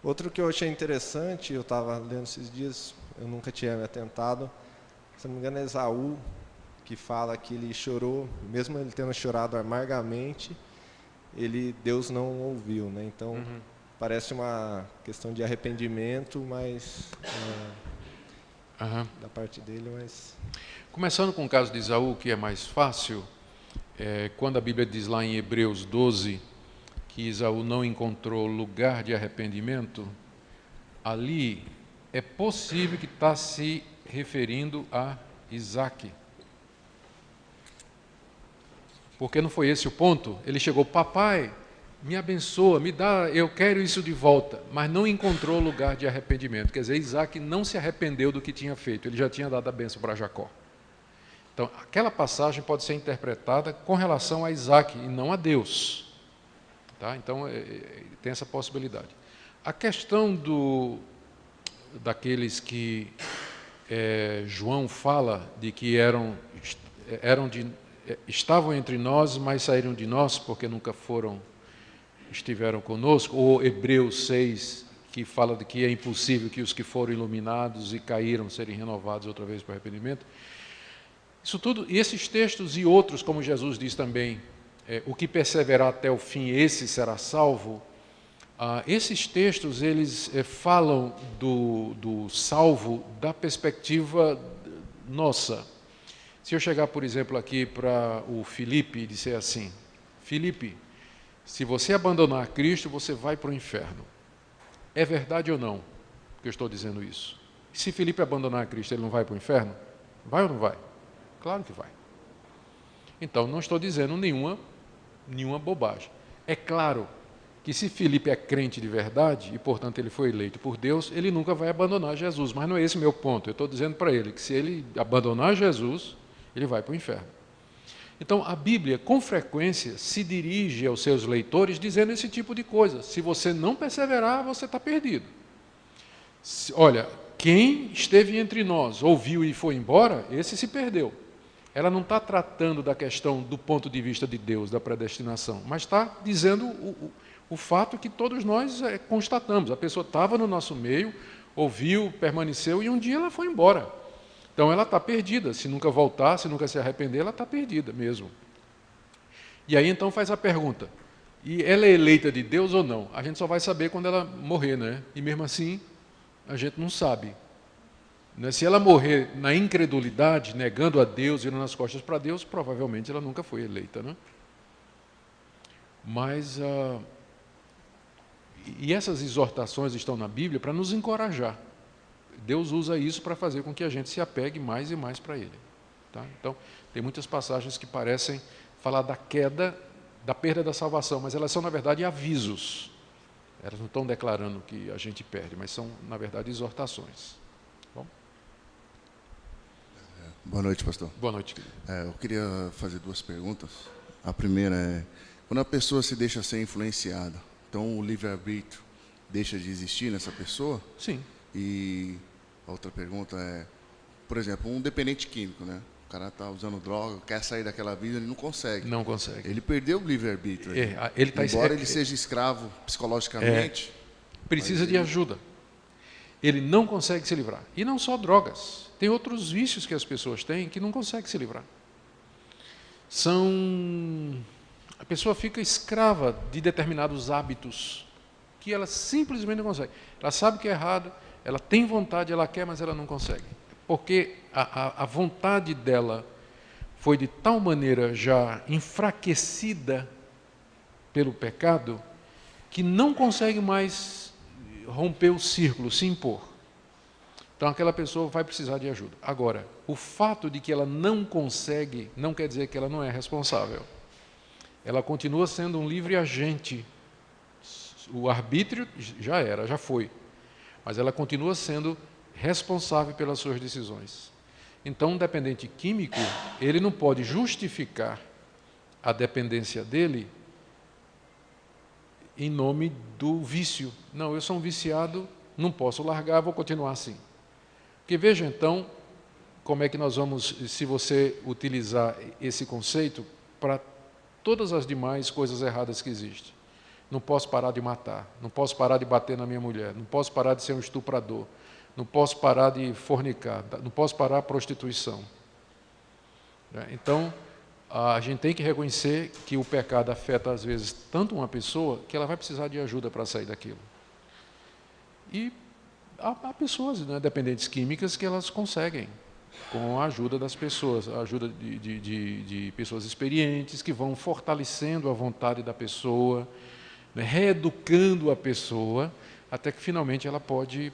Outro que eu achei interessante, eu estava lendo esses dias, eu nunca tinha me atentado, se não me engano é Esaú, que fala que ele chorou, mesmo ele tendo chorado amargamente, Deus não ouviu, né? Então, parece uma questão de arrependimento, mas da parte dele, mas... Começando com o caso de Esaú, que é mais fácil, quando a Bíblia diz lá em Hebreus 12 que Esaú não encontrou lugar de arrependimento, ali é possível que está se referindo a Isaque. Porque não foi esse o ponto? Ele chegou: papai, me abençoa, me dá, eu quero isso de volta, mas não encontrou lugar de arrependimento. Quer dizer, Isaque não se arrependeu do que tinha feito, ele já tinha dado a bênção para Jacó. Então, aquela passagem pode ser interpretada com relação a Isaque e não a Deus. Tá? Então, tem essa possibilidade. A questão daqueles que João fala de que estavam entre nós, mas saíram de nós porque nunca estiveram conosco, ou Hebreus 6, que fala de que é impossível que os que foram iluminados e caíram serem renovados outra vez para o arrependimento. Isso tudo, e esses textos e outros, como Jesus diz também, o que perseverar até o fim, esse será salvo. Esses textos, eles falam do salvo da perspectiva nossa. Se eu chegar, por exemplo, aqui para o Filipe e disser assim: Filipe, se você abandonar Cristo, você vai para o inferno. É verdade ou não que eu estou dizendo isso? Se Filipe abandonar Cristo, ele não vai para o inferno? Vai ou não vai? Claro que vai. Então, não estou dizendo nenhuma bobagem. É claro que se Filipe é crente de verdade, e portanto ele foi eleito por Deus, ele nunca vai abandonar Jesus, mas não é esse o meu ponto. Eu estou dizendo para ele que se ele abandonar Jesus, ele vai para o inferno. Então, a Bíblia, com frequência, se dirige aos seus leitores dizendo esse tipo de coisa: se você não perseverar, você está perdido. Olha, quem esteve entre nós, ouviu e foi embora, esse se perdeu. Ela não está tratando da questão do ponto de vista de Deus, da predestinação, mas está dizendo o fato que todos nós constatamos. A pessoa estava no nosso meio, ouviu, permaneceu e um dia ela foi embora. Então ela está perdida. Se nunca voltar, se nunca se arrepender, ela está perdida mesmo. E aí então faz a pergunta: e ela é eleita de Deus ou não? A gente só vai saber quando ela morrer, né? E mesmo assim, a gente não sabe. Se ela morrer na incredulidade, negando a Deus, virando as costas para Deus, provavelmente ela nunca foi eleita, né? Mas, e essas exortações estão na Bíblia para nos encorajar. Deus usa isso para fazer com que a gente se apegue mais e mais para Ele. Tá? Então, tem muitas passagens que parecem falar da queda, da perda da salvação, mas elas são, na verdade, avisos. Elas não estão declarando que a gente perde, mas são, na verdade, exortações. Bom? Boa noite, pastor. Boa noite, querido. Eu queria fazer duas perguntas. A primeira é: quando a pessoa se deixa ser influenciada, então o livre-arbítrio deixa de existir nessa pessoa? Sim. E a outra pergunta é, por exemplo, um dependente químico, né? O cara está usando droga, quer sair daquela vida, ele não consegue. Não consegue. Ele perdeu o livre-arbítrio. Ele tá, embora ele seja escravo psicologicamente. Precisa de ajuda. ele não consegue se livrar. E não só drogas, tem outros vícios que as pessoas têm que não conseguem se livrar. A pessoa fica escrava de determinados hábitos que ela simplesmente não consegue. Ela sabe que é errado, ela tem vontade, ela quer, mas ela não consegue. Porque a vontade dela foi de tal maneira já enfraquecida pelo pecado que não consegue mais romper o círculo, se impor. Então aquela pessoa vai precisar de ajuda. Agora, o fato de que ela não consegue não quer dizer que ela não é responsável. Ela continua sendo um livre agente. O arbítrio já foi. Mas ela continua sendo responsável pelas suas decisões. Então, um dependente químico, ele não pode justificar a dependência dele em nome do vício. Não, eu sou um viciado, não posso largar, vou continuar assim. Porque veja então, como é que nós vamos, se você utilizar esse conceito para todas as demais coisas erradas que existem. Não posso parar de matar, não posso parar de bater na minha mulher, não posso parar de ser um estuprador, não posso parar de fornicar, não posso parar a prostituição. Então, a gente tem que reconhecer que o pecado afeta, às vezes, tanto uma pessoa que ela vai precisar de ajuda para sair daquilo. E há pessoas, né, dependentes químicas que elas conseguem, com a ajuda das pessoas, a ajuda de pessoas experientes que vão fortalecendo a vontade da pessoa, né, reeducando a pessoa, até que finalmente ela pode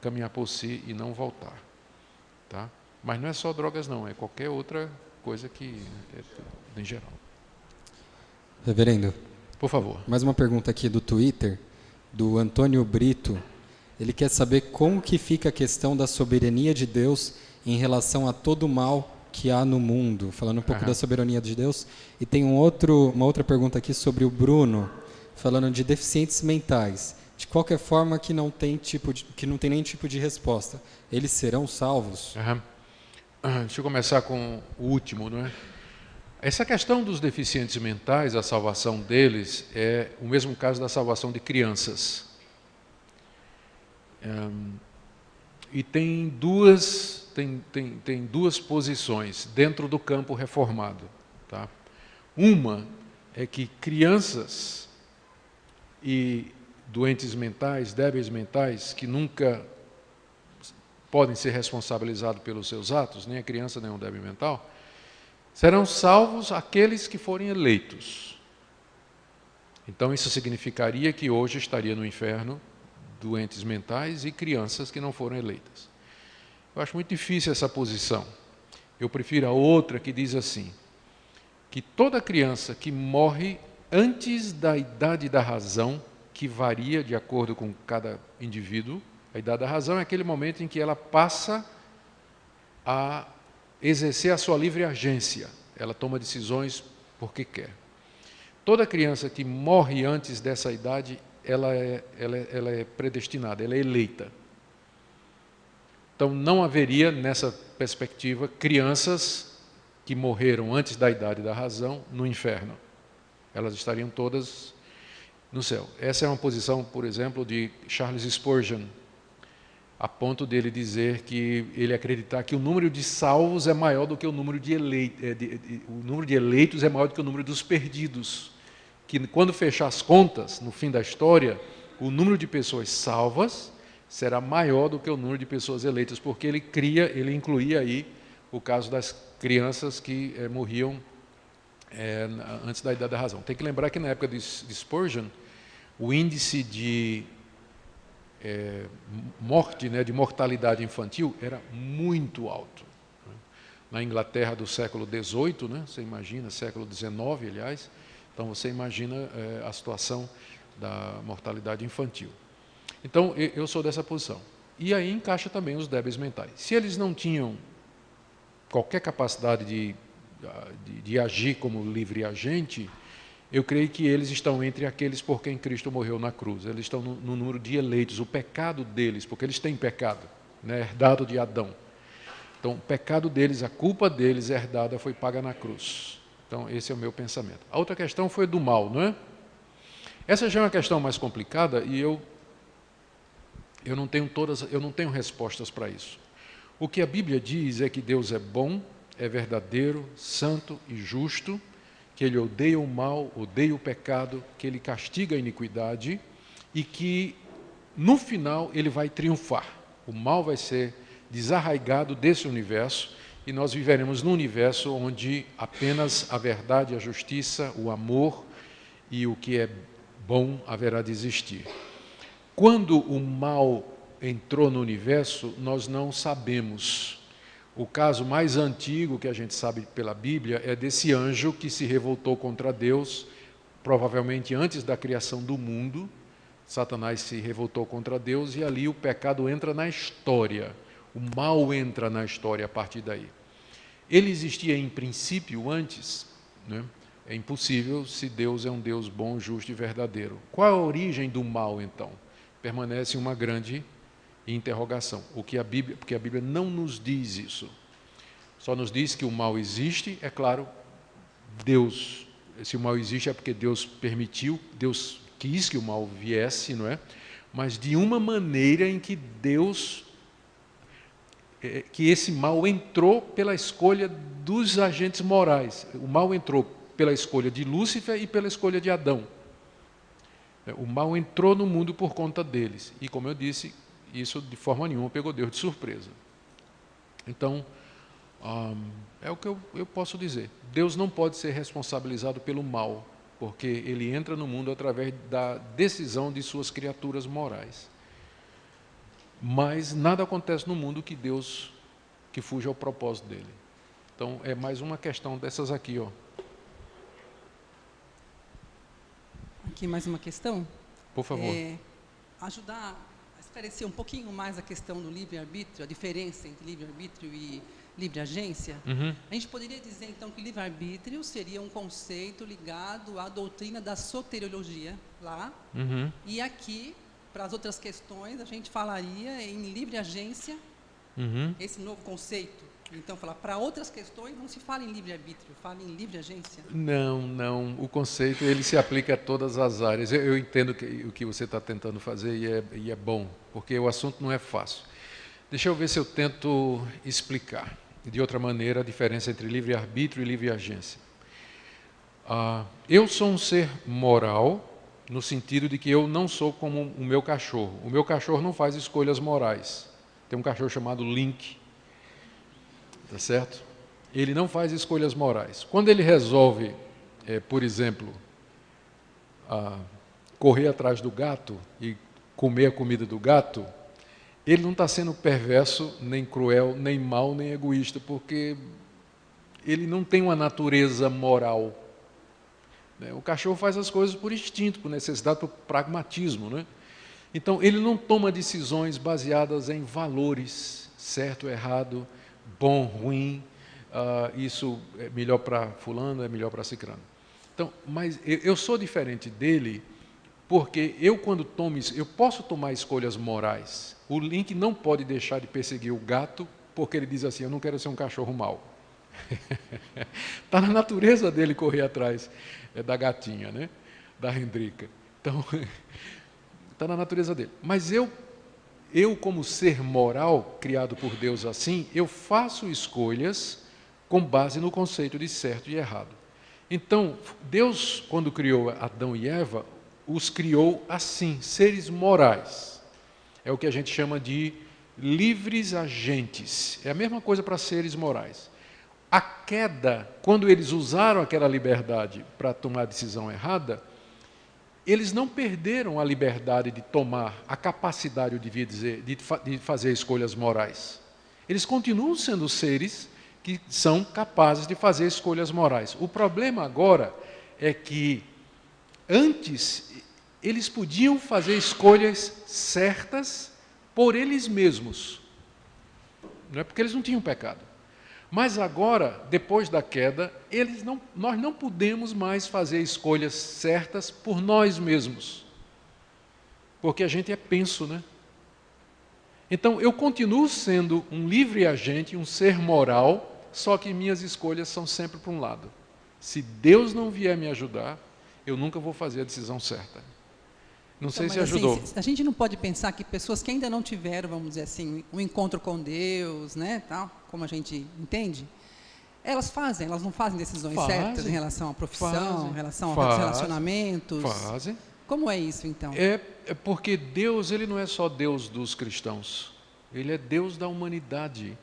caminhar por si e não voltar. Tá? Mas não é só drogas não, é qualquer outra coisa que em geral. Reverendo, por favor. Mais uma pergunta aqui do Twitter, do Antônio Brito. Ele quer saber como que fica a questão da soberania de Deus em relação a todo o mal que há no mundo, falando um pouco da soberania de Deus. E tem uma outra pergunta aqui sobre o Bruno, falando de deficientes mentais. De qualquer forma que não tem nem tipo de resposta. Eles serão salvos? Deixa eu começar com o último, não é? Essa questão dos deficientes mentais, a salvação deles, é o mesmo caso da salvação de crianças. E tem duas posições dentro do campo reformado. Tá? Uma é que crianças e doentes mentais, débeis mentais, que nunca podem ser responsabilizados pelos seus atos, nem a criança nem o débil mental, serão salvos aqueles que forem eleitos. Então isso significaria que hoje estaria no inferno doentes mentais e crianças que não foram eleitas. Eu acho muito difícil essa posição. Eu prefiro a outra que diz assim, que toda criança que morre antes da idade da razão, que varia de acordo com cada indivíduo, a idade da razão é aquele momento em que ela passa a exercer a sua livre agência. Ela toma decisões porque quer. Toda criança que morre antes dessa idade, ela é predestinada, ela é eleita. Então, não haveria, nessa perspectiva, crianças que morreram antes da idade da razão no inferno. Elas estariam todas no céu. Essa é uma posição, por exemplo, de Charles Spurgeon, a ponto dele dizer que ele acreditar que o número de salvos é maior do que o número de eleitos, o número de eleitos é maior do que o número dos perdidos. Que quando fechar as contas, no fim da história, o número de pessoas salvas será maior do que o número de pessoas eleitas, porque ele incluía aí o caso das crianças que morriam antes da idade da razão. Tem que lembrar que na época de Spurgeon, o índice de morte, de mortalidade infantil era muito alto. Na Inglaterra do século XVIII, você imagina, século XIX, aliás, então você imagina a situação da mortalidade infantil. Então, eu sou dessa posição. E aí encaixa também os débeis mentais. Se eles não tinham qualquer capacidade de agir como livre agente, eu creio que eles estão entre aqueles por quem Cristo morreu na cruz. Eles estão no número de eleitos, o pecado deles, porque eles têm pecado, herdado de Adão. Então, o pecado deles, a culpa deles herdada foi paga na cruz. Então, esse é o meu pensamento. A outra questão foi do mal, não é? Essa já é uma questão mais complicada e eu Eu não tenho respostas para isso. O que a Bíblia diz é que Deus é bom, é verdadeiro, santo e justo, que Ele odeia o mal, odeia o pecado, que Ele castiga a iniquidade e que, no final, Ele vai triunfar. O mal vai ser desarraigado desse universo e nós viveremos num universo onde apenas a verdade, a justiça, o amor e o que é bom haverá de existir. Quando o mal entrou no universo, nós não sabemos. O caso mais antigo que a gente sabe pela Bíblia é desse anjo que se revoltou contra Deus, provavelmente antes da criação do mundo. Satanás se revoltou contra Deus e ali o pecado entra na história. O mal entra na história a partir daí. Ele existia em princípio antes, né? É impossível se Deus é um Deus bom, justo e verdadeiro. Qual a origem do mal, então? Permanece uma grande interrogação. Porque a Bíblia não nos diz isso. Só nos diz que o mal existe, é claro, Deus, se o mal existe é porque Deus permitiu, Deus quis que o mal viesse, não é? Mas de uma maneira em que que esse mal entrou pela escolha dos agentes morais. O mal entrou pela escolha de Lúcifer e pela escolha de Adão. O mal entrou no mundo por conta deles. E, como eu disse, isso de forma nenhuma pegou Deus de surpresa. Então, é o que eu posso dizer. Deus não pode ser responsabilizado pelo mal, porque ele entra no mundo através da decisão de suas criaturas morais. Mas nada acontece no mundo que fuja ao propósito dele. Então, é mais uma questão dessas aqui, ó. Aqui mais uma questão. Por favor. Ajudar a esclarecer um pouquinho mais a questão do livre-arbítrio, a diferença entre livre-arbítrio e livre-agência. Uhum. A gente poderia dizer, então, que livre-arbítrio seria um conceito ligado à doutrina da soteriologia, lá, uhum. E aqui, para as outras questões, a gente falaria em livre-agência, uhum. Esse novo conceito. Então, para outras questões, não se fala em livre-arbítrio, fala em livre-agência. Não. O conceito ele se aplica a todas as áreas. Eu entendo o que você está tentando fazer e é bom, porque o assunto não é fácil. Deixa eu ver se eu tento explicar de outra maneira a diferença entre livre-arbítrio e livre-agência. Eu sou um ser moral, no sentido de que eu não sou como o meu cachorro. O meu cachorro não faz escolhas morais. Tem um cachorro chamado Link, tá certo? Ele não faz escolhas morais. Quando ele resolve, por exemplo, correr atrás do gato e comer a comida do gato, ele não está sendo perverso, nem cruel, nem mau, nem egoísta, porque ele não tem uma natureza moral. O cachorro faz as coisas por instinto, por necessidade, por pragmatismo, né? Então, ele não toma decisões baseadas em valores, certo, errado, bom, ruim, isso é melhor para fulano, é melhor para cicrano. Então, mas eu sou diferente dele, porque eu posso tomar escolhas morais. O Link não pode deixar de perseguir o gato, porque ele diz assim, eu não quero ser um cachorro mau. Está na natureza dele correr atrás da gatinha, né? Da Hendrika. Então, está na natureza dele. Mas eu, como ser moral, criado por Deus assim, eu faço escolhas com base no conceito de certo e errado. Então, Deus, quando criou Adão e Eva, os criou assim, seres morais. É o que a gente chama de livres agentes. É a mesma coisa para seres morais. A queda, quando eles usaram aquela liberdade para tomar a decisão errada, eles não perderam a liberdade de tomar, a capacidade, eu devia dizer, de fazer escolhas morais. Eles continuam sendo seres que são capazes de fazer escolhas morais. O problema agora é que, antes, eles podiam fazer escolhas certas por eles mesmos. Não é porque eles não tinham pecado. Mas agora, depois da queda, nós não podemos mais fazer escolhas certas por nós mesmos. Porque a gente é penso, né? Então, eu continuo sendo um livre agente, um ser moral, só que minhas escolhas são sempre para um lado. Se Deus não vier me ajudar, eu nunca vou fazer a decisão certa. Não sei Então, se mas, ajudou. assim, a gente não pode pensar que pessoas que ainda não tiveram, vamos dizer assim, um encontro com Deus, né, tal, como a gente entende, elas não fazem decisões certas em relação à profissão, em relação aos relacionamentos. Fazem. Como é isso, então? É porque Deus, ele não é só Deus dos cristãos, ele é Deus da humanidade.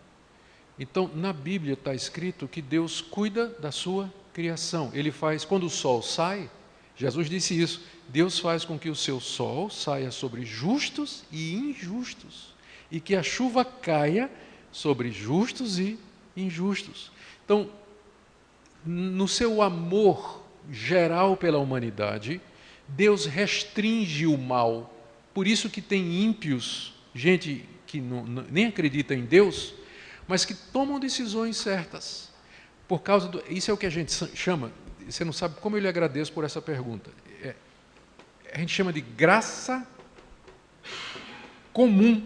Então, na Bíblia está escrito que Deus cuida da sua criação. Ele faz, quando o sol sai, Jesus disse isso, Deus faz com que o seu sol saia sobre justos e injustos, e que a chuva caia sobre justos e injustos. Então, no seu amor geral pela humanidade, Deus restringe o mal. Por isso que tem ímpios, gente que nem acredita em Deus, mas que tomam decisões certas. Por causa isso é o que a gente chama, você não sabe como eu lhe agradeço por essa pergunta. A gente chama de graça comum.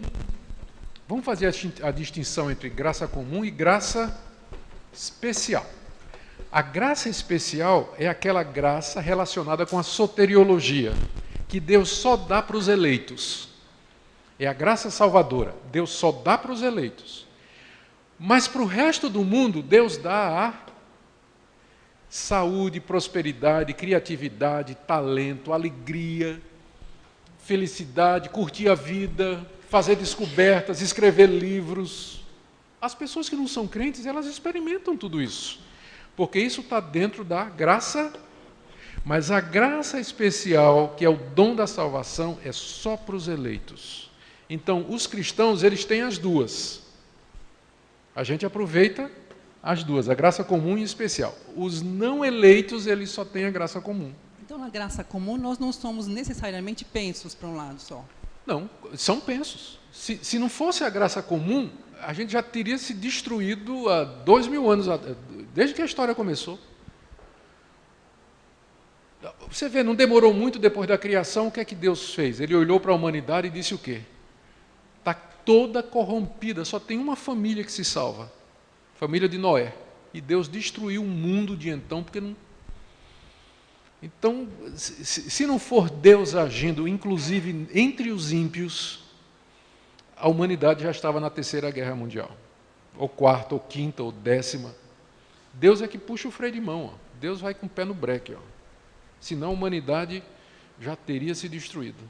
Vamos fazer a distinção entre graça comum e graça especial. A graça especial é aquela graça relacionada com a soteriologia, que Deus só dá para os eleitos. É a graça salvadora, Deus só dá para os eleitos. Mas para o resto do mundo, Deus dá a saúde, prosperidade, criatividade, talento, alegria, felicidade, curtir a vida, fazer descobertas, escrever livros. As pessoas que não são crentes, elas experimentam tudo isso, porque isso está dentro da graça, mas a graça especial, que é o dom da salvação, é só para os eleitos. Então, os cristãos, eles têm as duas. A gente aproveita as duas, a graça comum e especial. Os não eleitos, eles só têm a graça comum. Então, na graça comum, nós não somos necessariamente pensos para um lado só. Não, são pensos. Se não fosse a graça comum, a gente já teria se destruído há 2000 anos, desde que a história começou. Você vê, não demorou muito depois da criação, o que é que Deus fez? Ele olhou para a humanidade e disse o quê? Está toda corrompida, só tem uma família que se salva. Família de Noé. E Deus destruiu o mundo de então, porque não... Então, se não for Deus agindo, inclusive entre os ímpios, a humanidade já estava na Terceira Guerra Mundial. Ou quarta, ou quinta, ou décima. Deus é que puxa o freio de mão. Ó. Deus vai com o pé no breque. Ó. Senão a humanidade já teria se destruído.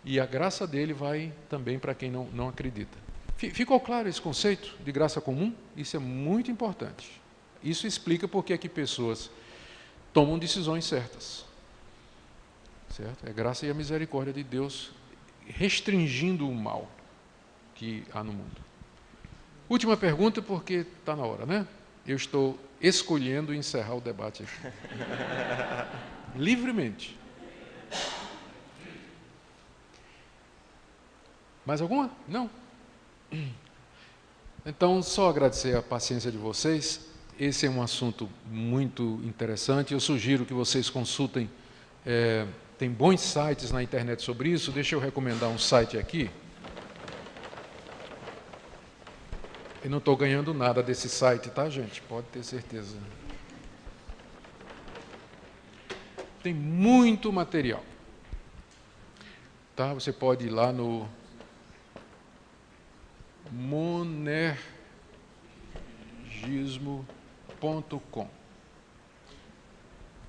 E a graça dele vai também para quem não acredita. Ficou claro esse conceito de graça comum? Isso é muito importante. Isso explica por que pessoas tomam decisões certas. Certo? É a graça e a misericórdia de Deus restringindo o mal que há no mundo. Última pergunta, porque está na hora, né? Eu estou escolhendo encerrar o debate aqui. Livremente. Mais alguma? Não? Então, só agradecer a paciência de vocês. Esse é um assunto muito interessante. Eu sugiro que vocês consultem. Tem bons sites na internet sobre isso. Deixa eu recomendar um site aqui. Eu não estou ganhando nada desse site, tá, gente? Pode ter certeza. Tem muito material. Tá? Você pode ir lá no monergismo.com.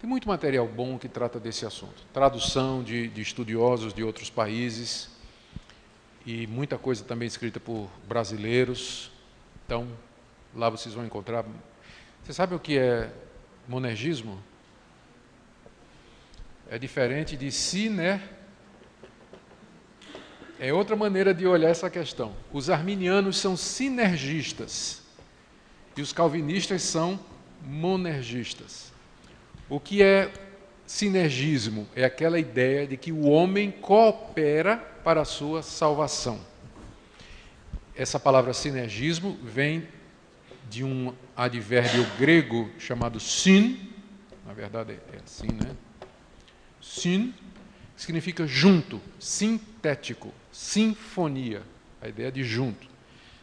Tem muito material bom que trata desse assunto. Tradução de estudiosos de outros países e muita coisa também escrita por brasileiros. Então, lá vocês vão encontrar. Você sabe o que é monergismo? É diferente de É outra maneira de olhar essa questão. Os arminianos são sinergistas e os calvinistas são monergistas. O que é sinergismo? É aquela ideia de que o homem coopera para a sua salvação. Essa palavra sinergismo vem de um advérbio grego chamado syn, na verdade é assim, né? Syn significa junto, sintético, sinfonia, a ideia de junto.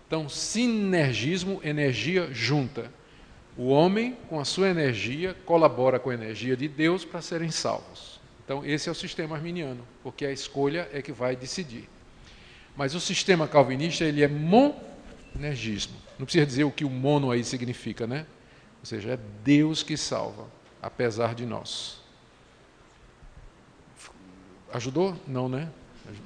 Então, sinergismo, energia junta. O homem, com a sua energia, colabora com a energia de Deus para serem salvos. Então, esse é o sistema arminiano, porque a escolha é que vai decidir. Mas o sistema calvinista, ele é monergismo. Não precisa dizer o que o mono aí significa, né? Ou seja, é Deus que salva, apesar de nós. Ajudou? Não, né?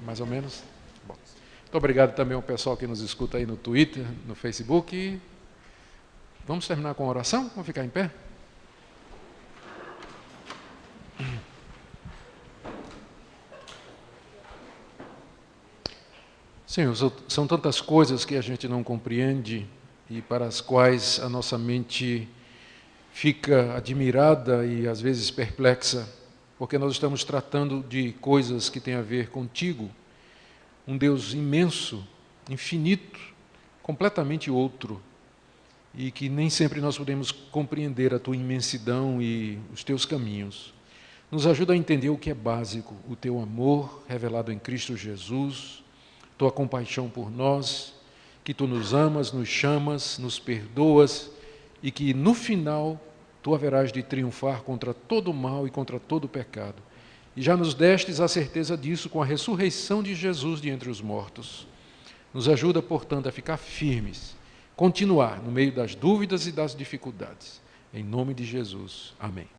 Mais ou menos? Bom. Muito obrigado também ao pessoal que nos escuta aí no Twitter, no Facebook. Vamos terminar com a oração? Vamos ficar em pé? Senhor, são tantas coisas que a gente não compreende e para as quais a nossa mente fica admirada e às vezes perplexa, porque nós estamos tratando de coisas que têm a ver contigo, um Deus imenso, infinito, completamente outro, e que nem sempre nós podemos compreender a tua imensidão e os teus caminhos. Nos ajuda a entender o que é básico, o teu amor revelado em Cristo Jesus, tua compaixão por nós, que tu nos amas, nos chamas, nos perdoas e que no final tu haverás de triunfar contra todo o mal e contra todo o pecado. E já nos destes a certeza disso com a ressurreição de Jesus de entre os mortos. Nos ajuda, portanto, a ficar firmes, continuar no meio das dúvidas e das dificuldades. Em nome de Jesus. Amém.